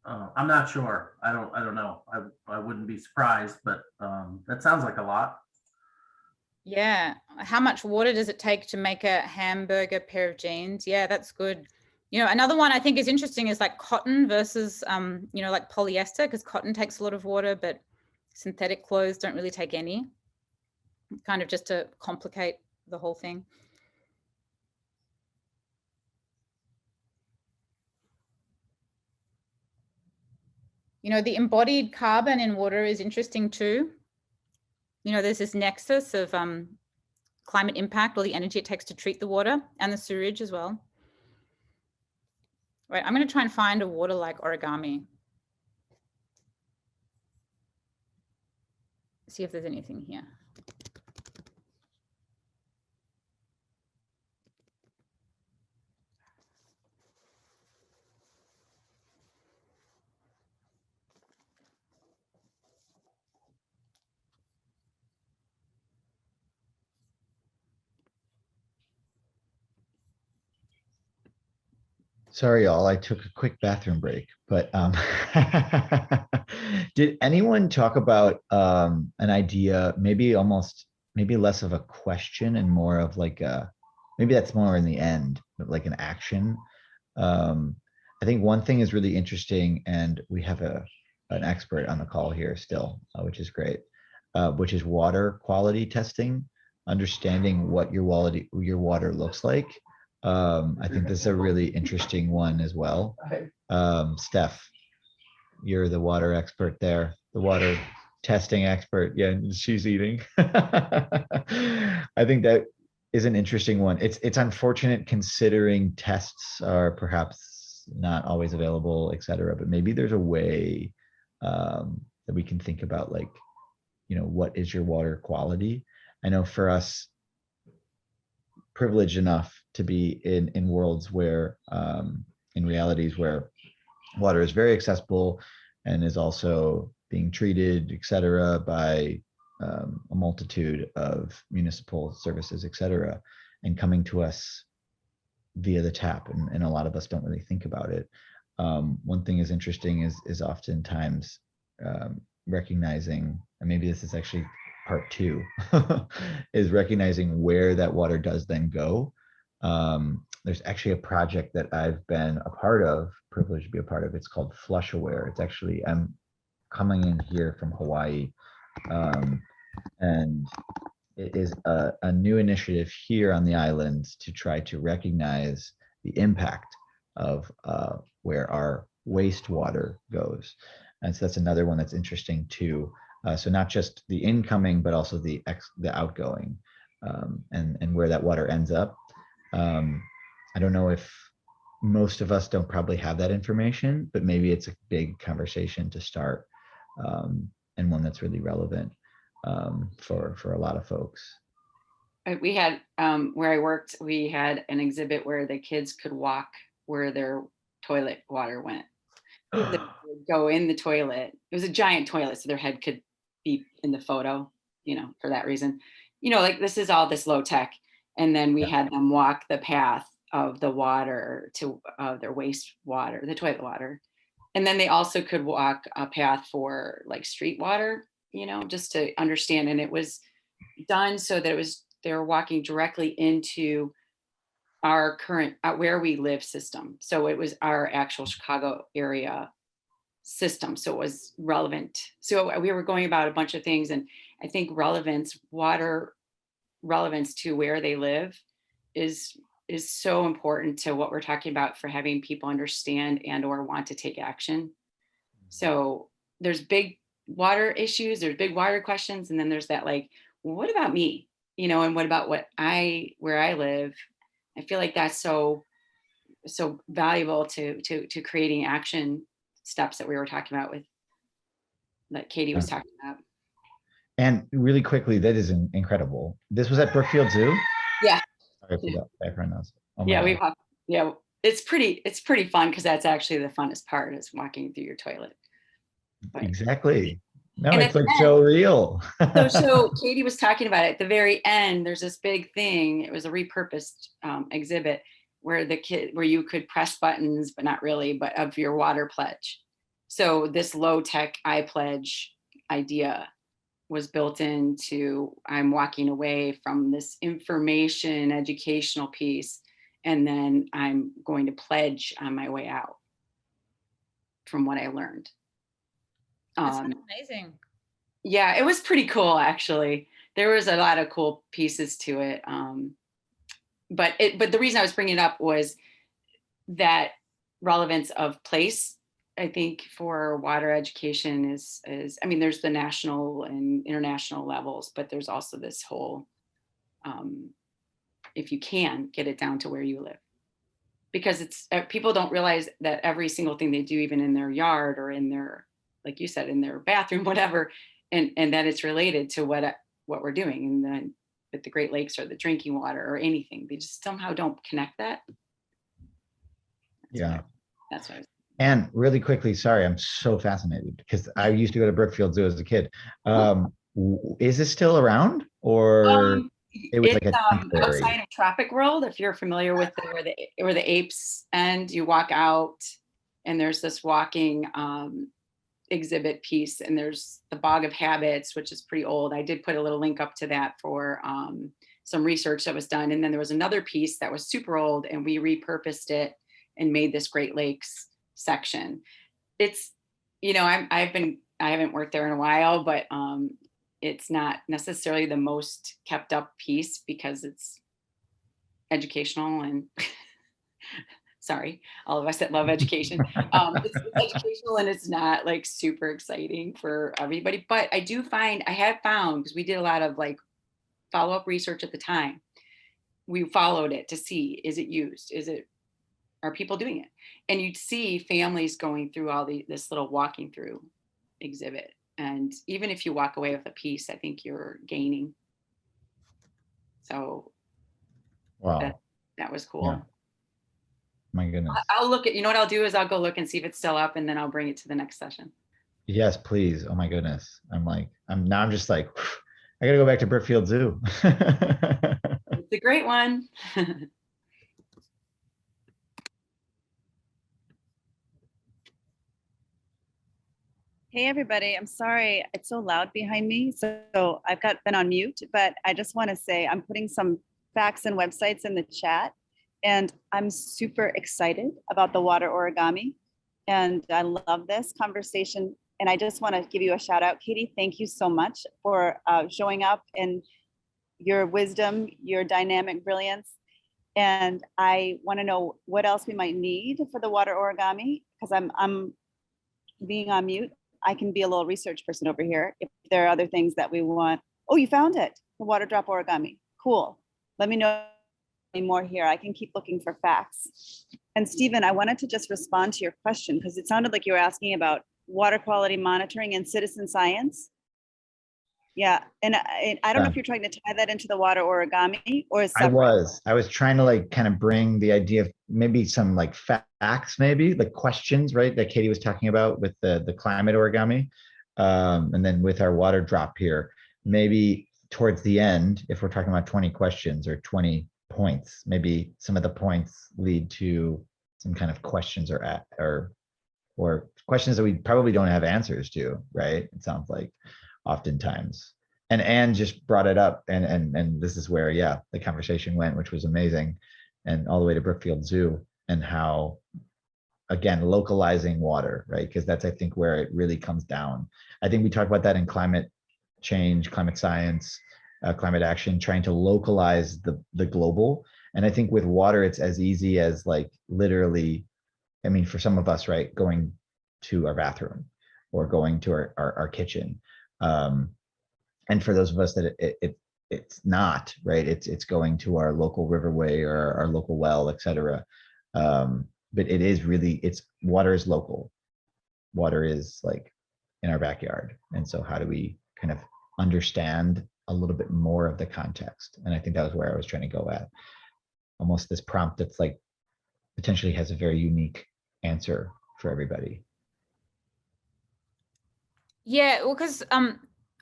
I'm not sure. I don't know. I wouldn't be surprised, but that sounds like a lot. Yeah. How much water does it take to make a hamburger pair of jeans? Yeah, that's good. You know, another one I think is interesting is like cotton versus, you know, like polyester, because cotton takes a lot of water, but synthetic clothes don't really take any, kind of just to complicate the whole thing. You know, the embodied carbon in water is interesting too. You know, there's this nexus of climate impact or the energy it takes to treat the water and the sewage as well. Right, I'm going to try and find a water like origami. See if there's anything here. Sorry, y'all, I took a quick bathroom break, but did anyone talk about an idea, maybe less of a question and more of like maybe that's more in the end, but like an action. I think one thing is really interesting, and we have an expert on the call here still, which is great, which is water quality testing, understanding what your water looks like. I think this is a really interesting one as well. Steph, you're the water expert there, the water testing expert. Yeah, she's eating. I think that is an interesting one. It's unfortunate considering tests are perhaps not always available, et cetera, but maybe there's a way that we can think about, like, you know, what is your water quality? I know for us, privileged enough to be in worlds where in realities where water is very accessible and is also being treated, et cetera, by a multitude of municipal services, et cetera, and coming to us via the tap, and a lot of us don't really think about it. One thing is interesting is oftentimes recognizing, and maybe this is actually part 2, is recognizing where that water does then go. There's actually a project that I've been a part of, privileged to be a part of. It's called Flush Aware. It's actually, I'm coming in here from Hawaii, and it is a new initiative here on the islands to try to recognize the impact of where our wastewater goes. And so that's another one that's interesting too. So not just the incoming, but also the outgoing, and where that water ends up. I don't know if most of us don't probably have that information, but maybe it's a big conversation to start, and one that's really relevant for a lot of folks. We had, where I worked, we had an exhibit where the kids could walk where their toilet water went. They would go in the toilet. It was a giant toilet, so their head could be in the photo, you know, for that reason. You know, like this is all this low tech. And then we had them walk the path of the water to their wastewater, the toilet water. And then they also could walk a path for like street water, you know, just to understand. And it was done so that they were walking directly into our current where we live system. So it was our actual Chicago area system. So it was relevant. So we were going about a bunch of things, and I think water relevance to where they live is so important to what we're talking about for having people understand and or want to take action. So there's big water issues, there's big water questions, and then there's that, like, well, what about me? you know, and what about where I live? I feel like that's so valuable to creating action steps that we were talking about with, that Katie was talking about. And really quickly, that is incredible. This was at Brookfield Zoo? Yeah. Sorry for that background noise. Oh my Yeah, God. it's pretty fun, because that's actually the funnest part, is walking through your toilet. But, Exactly. No, and it's at like the so real. so Katie was talking about it at the very end. There's this big thing. It was a repurposed exhibit where you could press buttons, but not really, but of your water pledge. So this low tech I pledge idea was built into, I'm walking away from this information educational piece, and then I'm going to pledge on my way out from what I learned. That's amazing. Yeah, it was pretty cool, actually. There was a lot of cool pieces to it. But the reason I was bringing it up was that relevance of place, I think, for water education is, I mean, there's the national and international levels, but there's also this whole, if you can get it down to where you live, because it's, people don't realize that every single thing they do, even in their yard or in their, like you said, in their bathroom, whatever, and that it's related to what we're doing, and then with the Great Lakes or the drinking water or anything, they just somehow don't connect that. That's what I was. And really quickly, sorry, I'm so fascinated because I used to go to Brookfield Zoo as a kid. Is this still around, or it was like a temporary? Outside of Tropic World, if you're familiar with where the apes end, you walk out and there's this walking exhibit piece, and there's the Bog of Habits, which is pretty old. I did put a little link up to that for some research that was done. And then there was another piece that was super old, and we repurposed it and made this Great Lakes section. It's, you know, I haven't worked there in a while, but it's not necessarily the most kept up piece because it's educational and sorry, all of us that love education. It's educational and it's not like super exciting for everybody. But I have found, because we did a lot of like follow-up research at the time, we followed it to see, is it used? Are people doing it? And you'd see families going through this little walking through exhibit. And even if you walk away with a piece, I think you're gaining. So wow, that was cool. Yeah. My goodness. I'll look at, you know what I'll do is I'll go look and see if it's still up, and then I'll bring it to the next session. Yes, please. Oh my goodness. I'm just like, I gotta go back to Brookfield Zoo. It's a great one. Hey, everybody. I'm sorry. It's so loud behind me. So I've been on mute, but I just want to say I'm putting some facts and websites in the chat, and I'm super excited about the water origami. And I love this conversation. And I just want to give you a shout out. Katie, thank you so much for showing up and your wisdom, your dynamic brilliance. And I want to know what else we might need for the water origami, because I'm being on mute. I can be a little research person over here if there are other things that we want. Oh, you found it, the water drop origami. Cool. Let me know more here. I can keep looking for facts. And Stephen, I wanted to just respond to your question because it sounded like you were asking about water quality monitoring and citizen science. Yeah, and I don't know if you're trying to tie that into the water origami or I was trying to like kind of bring the idea of maybe some like facts, maybe like questions, right? That Katie was talking about with the climate origami. And then with our water drop here, maybe towards the end, if we're talking about 20 questions or 20 points, maybe some of the points lead to some kind of questions or questions that we probably don't have answers to, right? It sounds like oftentimes. And Anne just brought it up, and this is where, yeah, the conversation went, which was amazing, and all the way to Brookfield Zoo, and how, again, localizing water, right? Because that's, I think, where it really comes down. I think we talk about that in climate change, climate science, climate action, trying to localize the global. And I think with water, it's as easy as like literally, I mean, for some of us, right, going to our bathroom or going to our kitchen. And for those of us that it's not, right? It's going to our local riverway or our local well, et cetera. But it is really, water is local. Water is like in our backyard. And so how do we kind of understand a little bit more of the context? And I think that was where I was trying to go at. Almost this prompt that's like potentially has a very unique answer for everybody. Yeah, well, because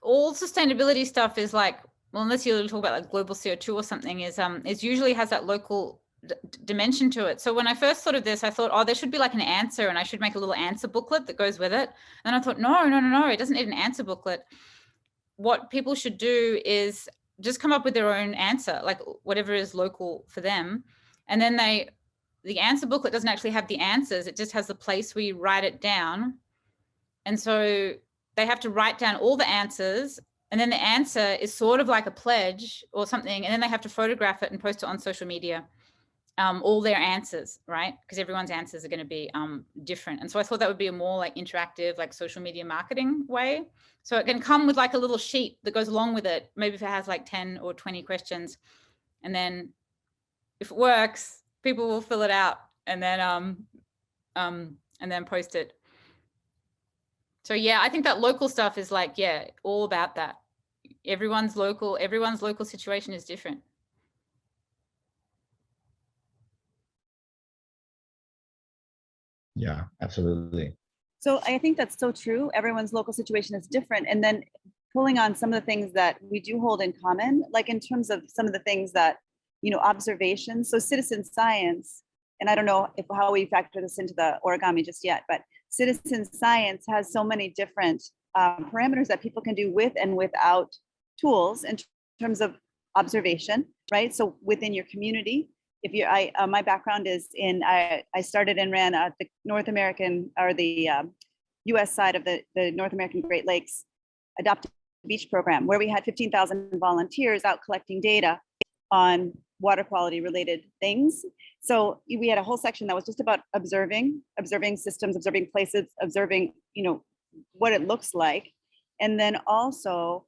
all sustainability stuff is like, well, unless you talk about like global CO2 or something, is usually has that local dimension to it. So when I first thought of this, I thought, oh, there should be like an answer, and I should make a little answer booklet that goes with it. And I thought, no, it doesn't need an answer booklet. What people should do is just come up with their own answer, like whatever is local for them. And then the answer booklet doesn't actually have the answers. It just has the place where you write it down. And so they have to write down all the answers. And then the answer is sort of like a pledge or something. And then they have to photograph it and post it on social media, all their answers, right? Because everyone's answers are going to be different. And so I thought that would be a more like interactive, like social media marketing way. So it can come with like a little sheet that goes along with it. Maybe if it has like 10 or 20 questions. And then if it works, people will fill it out and then post it. So yeah, I think that local stuff is like, yeah, all about that. Everyone's local situation is different. Yeah, absolutely. So I think that's so true. Everyone's local situation is different. And then pulling on some of the things that we do hold in common, like in terms of some of the things that, observations. So citizen science, and I don't know how we factor this into the origami just yet, but citizen science has so many different parameters that people can do with and without tools in terms of observation, right? So within your community, my background is I started and ran the North American or the US side of the North American Great Lakes Adopted Beach Program, where we had 15,000 volunteers out collecting data on water quality related things. So we had a whole section that was just about observing systems, observing places, observing, what it looks like. And then also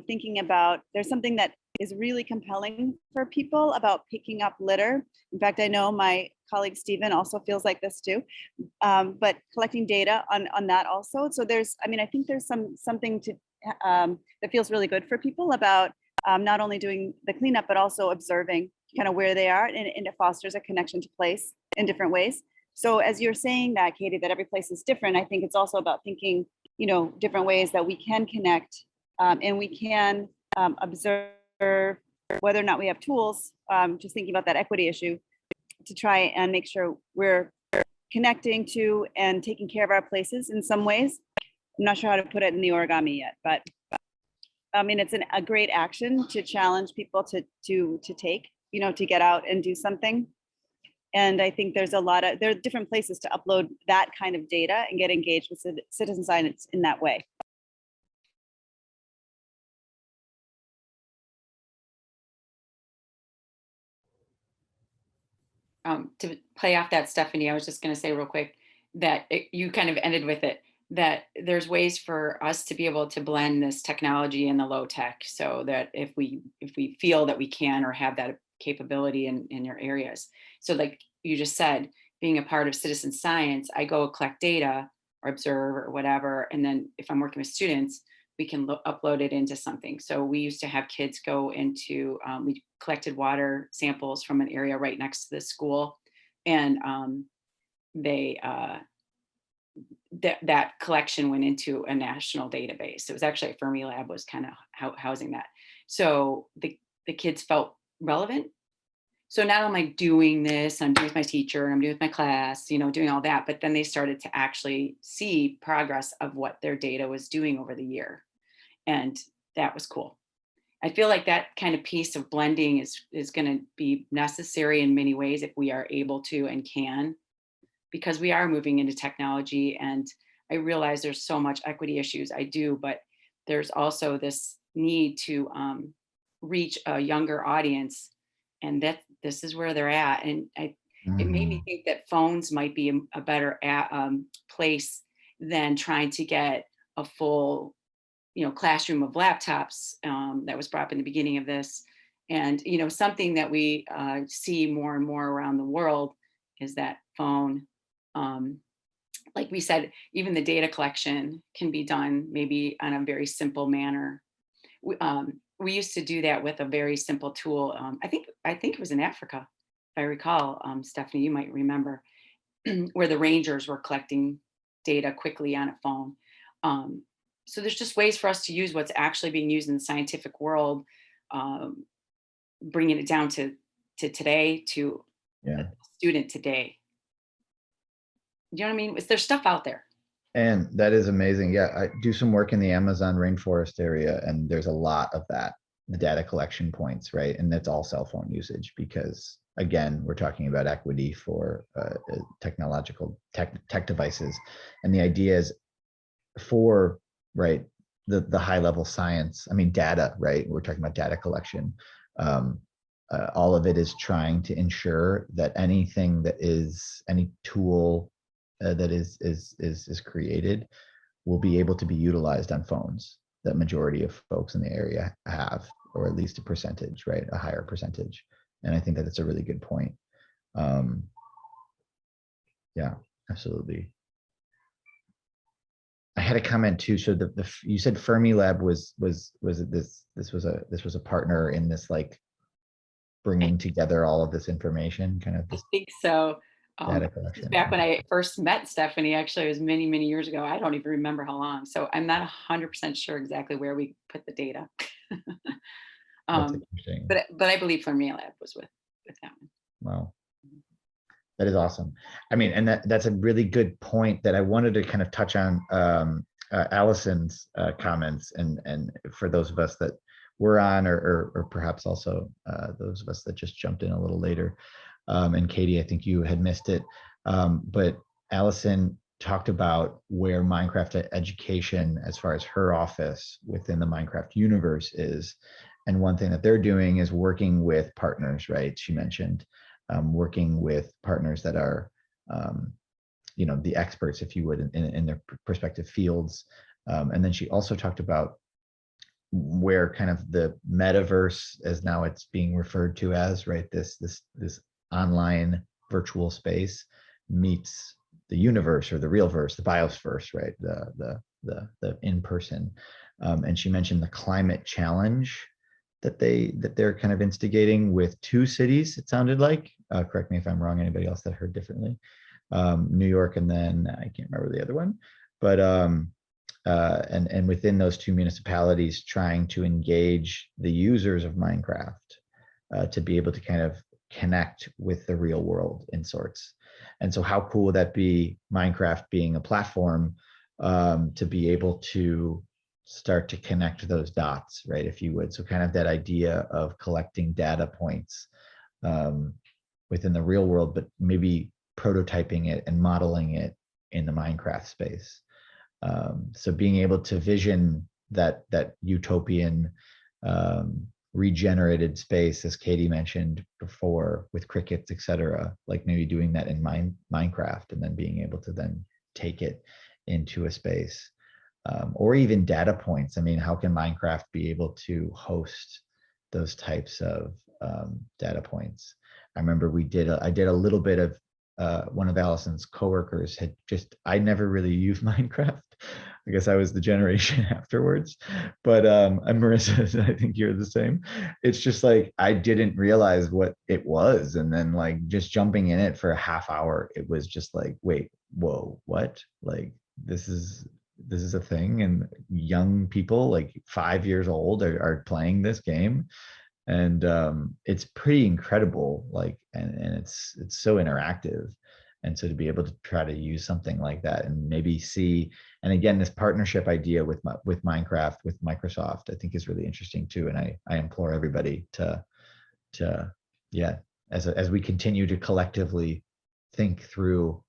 thinking about, there's something that is really compelling for people about picking up litter. In fact, I know my colleague Stephen also feels like this too, but collecting data on that also. So I think there's something to that feels really good for people about not only doing the cleanup, but also observing kind of where they are, and it fosters a connection to place in different ways. So as you're saying that, Katie, that every place is different, I think it's also about thinking, different ways that we can connect and we can observe whether or not we have tools, just thinking about that equity issue, to try and make sure we're connecting to and taking care of our places in some ways. I'm not sure how to put it in the origami yet, but it's a great action to challenge people to take, to get out and do something. And I think there are different places to upload that kind of data and get engaged with citizen science in that way. To play off that, Stephanie, I was just going to say real quick that you kind of ended with it, that there's ways for us to be able to blend this technology and the low tech, so that if we feel that we can or have that capability in your areas. So like you just said, being a part of citizen science, I go collect data or observe or whatever. And then if I'm working with students, we can upload it into something. So we used to have kids go into, we collected water samples from an area right next to the school. And that collection went into a national database. It was actually Fermilab was kind of housing that. So the kids felt relevant. So not only doing this, I'm doing with my teacher, I'm doing with my class, doing all that, but then they started to actually see progress of what their data was doing over the year. And that was cool. I feel like that kind of piece of blending is going to be necessary in many ways if we are able to and can, because we are moving into technology. And I realize there's so much equity issues, I do, but there's also this need to reach a younger audience, and that this is where they're at. And it made me think that phones might be a better place than trying to get a full classroom of laptops that was brought up in the beginning of this. And, something that we see more and more around the world is that phone. Like we said, even the data collection can be done maybe on a very simple manner. We used to do that with a very simple tool. I think it was in Africa, if I recall, Stephanie, you might remember, where the rangers were collecting data quickly on a phone. So there's just ways for us to use what's actually being used in the scientific world, bringing it down to today, to a student today. You know what I mean? There's stuff out there. And that is amazing. Yeah, I do some work in the Amazon rainforest area, and there's a lot of that, the data collection points, right? And that's all cell phone usage because, again, we're talking about equity for technological tech devices. And the idea is for, right, the high level science, I mean, data, right? We're talking about data collection. All of it is trying to ensure that anything that is, any tool that is created will be able to be utilized on phones that majority of folks in the area have, or at least a percentage, right? A higher percentage. And I think that it's a really good point. Yeah, absolutely. I had a comment too. So you said Fermilab was this was a partner in this, like, bringing together all of this information, kind of I this think so. data collection. Back when I first met Stephanie, actually, it was many, many years ago. I don't even remember how long. So I'm not 100% sure exactly where we put the data. That's interesting. But I believe Fermilab was with that one. Wow. That is awesome. I mean, and that's a really good point that I wanted to kind of touch on Allison's comments, and for those of us that were on, or perhaps also those of us that just jumped in a little later. And Katie, I think you had missed it, but Allison talked about where Minecraft education, as far as her office within the Minecraft universe is. And one thing that they're doing is working with partners, right? She mentioned working with partners that are, the experts, if you would, in their respective fields. And then she also talked about where kind of the metaverse, as now it's being referred to as, right? This online virtual space meets the universe, or the real verse, the biosphere, right? The in-person. And she mentioned the climate challenge that they're kind of instigating with 2 cities, it sounded like. Correct me if I'm wrong, anybody else that heard differently. New York, and then I can't remember the other one. But and within those 2 municipalities, trying to engage the users of Minecraft to be able to kind of connect with the real world in sorts. And so how cool would that be, Minecraft being a platform to be able to start to connect those dots, right, if you would. So kind of that idea of collecting data points within the real world, but maybe prototyping it and modeling it in the Minecraft space. So being able to vision that utopian regenerated space, as Katie mentioned before, with crickets, etc., like maybe doing that in Minecraft, and then being able to then take it into a space, or even data points. I mean, how can Minecraft be able to host those types of data points? I remember I did a little bit of one of Allison's coworkers I never really used Minecraft. I guess I was the generation afterwards, but and Marissa, I think you're the same. It's just like, I didn't realize what it was. And then, like, just jumping in it for a half hour, it was just like, wait, whoa, what? Like, this is a thing, and young people like 5 years old are playing this game. And it's pretty incredible, like, and it's so interactive. And so to be able to try to use something like that and maybe see, and again, this partnership idea with Minecraft, with Microsoft, I think is really interesting too. And I implore everybody to yeah, as we continue to collectively think through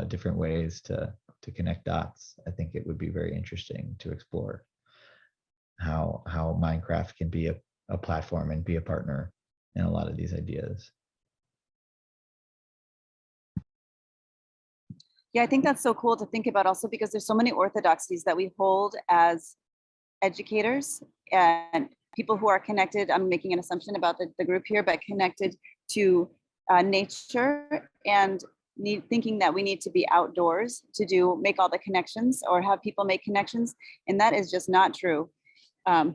different ways to connect dots, I think it would be very interesting to explore how Minecraft can be a platform and be a partner in a lot of these ideas. Yeah, I think that's so cool to think about also, because there's so many orthodoxies that we hold as educators and people who are connected. I'm making an assumption about the group here, but connected to nature and thinking that we need to be outdoors to make all the connections or have people make connections. And that is just not true. I've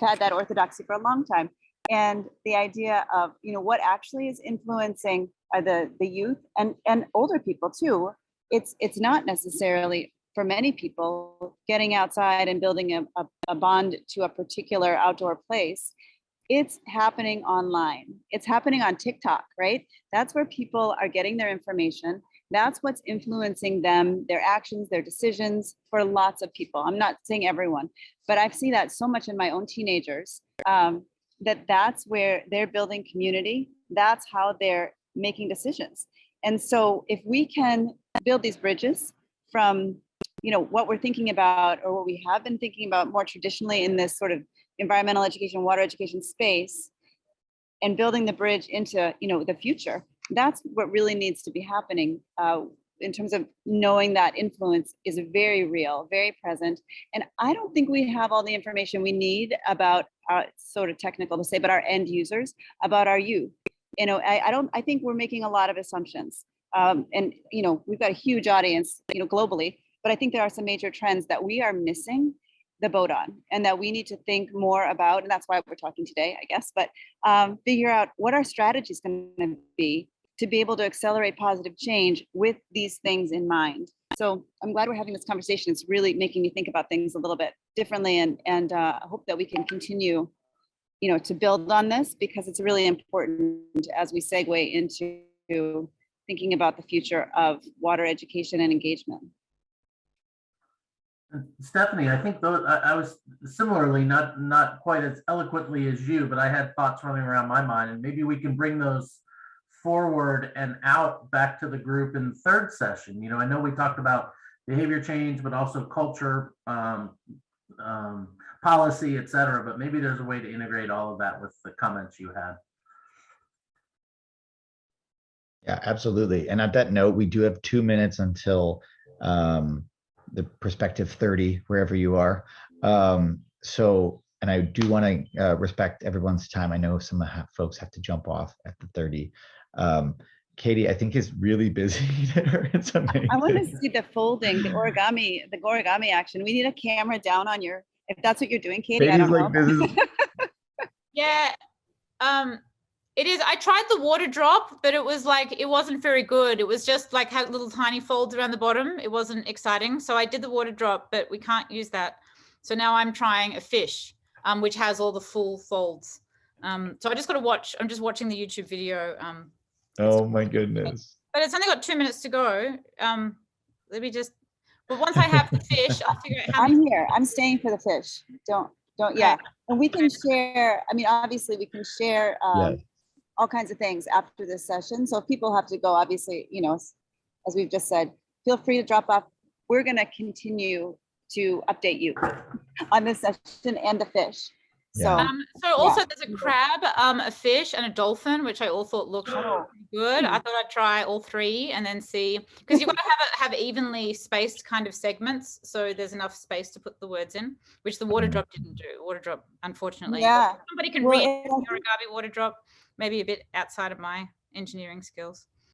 had that orthodoxy for a long time. And the idea of, what actually is influencing the youth and older people too. It's not necessarily for many people getting outside and building a bond to a particular outdoor place. It's happening online. It's happening on TikTok, right? That's where people are getting their information. That's what's influencing them, their actions, their decisions for lots of people. I'm not saying everyone, but I've seen that so much in my own teenagers, that's where they're building community. That's how they're making decisions. And so if we can build these bridges from, what we're thinking about or what we have been thinking about more traditionally in this sort of environmental education, water education space, and building the bridge into, the future, that's what really needs to be happening in terms of knowing that influence is very real, very present. And I don't think we have all the information we need about, sort of technical to say, but our end users, about our youth. I think we're making a lot of assumptions. And, we've got a huge audience, globally, but I think there are some major trends that we are missing the boat on and that we need to think more about. And that's why we're talking today, I guess, but figure out what our strategy is going to be to be able to accelerate positive change with these things in mind. So I'm glad we're having this conversation. It's really making me think about things a little bit differently, and I hope that we can continue, to build on this, because it's really important as we segue into thinking about the future of water education and engagement. Stephanie, I think I was similarly not quite as eloquently as you, but I had thoughts running around my mind, and maybe we can bring those forward and out back to the group in the third session. I know we talked about behavior change, but also culture, policy, et cetera, but maybe there's a way to integrate all of that with the comments you had. Yeah, absolutely. And at that note, we do have 2 minutes until the perspective 30, wherever you are. And I do want to respect everyone's time. I know some folks have to jump off at the 30. Katie, I think, is really busy there. It's amazing. I want to see the folding, the origami action. We need a camera down on if that's what you're doing, Katie. Katie's I don't like, know. this is Yeah, it is. I tried the water drop, but it wasn't very good. It was just like had little tiny folds around the bottom. It wasn't exciting. So I did the water drop, but we can't use that. So now I'm trying a fish, which has all the full folds. So I just got to watch. I'm just watching the YouTube video. Oh my goodness. But it's only got 2 minutes to go. Let me just. But once I have the fish, I'll figure out how. I'm here. I'm staying for the fish. Don't. Yeah. And we can share. I mean, obviously, we can share. All kinds of things after this session. So if people have to go, obviously, as we've just said, feel free to drop off. We're going to continue to update you on this session and the fish. Yeah. So also there's a crab, a fish, and a dolphin, which I all thought looked good. I thought I'd try all three and then see, because you've got to have evenly spaced kind of segments, so there's enough space to put the words in, which the water drop didn't do. Water drop, unfortunately. Yeah. Somebody can read the origami water drop, maybe a bit outside of my engineering skills.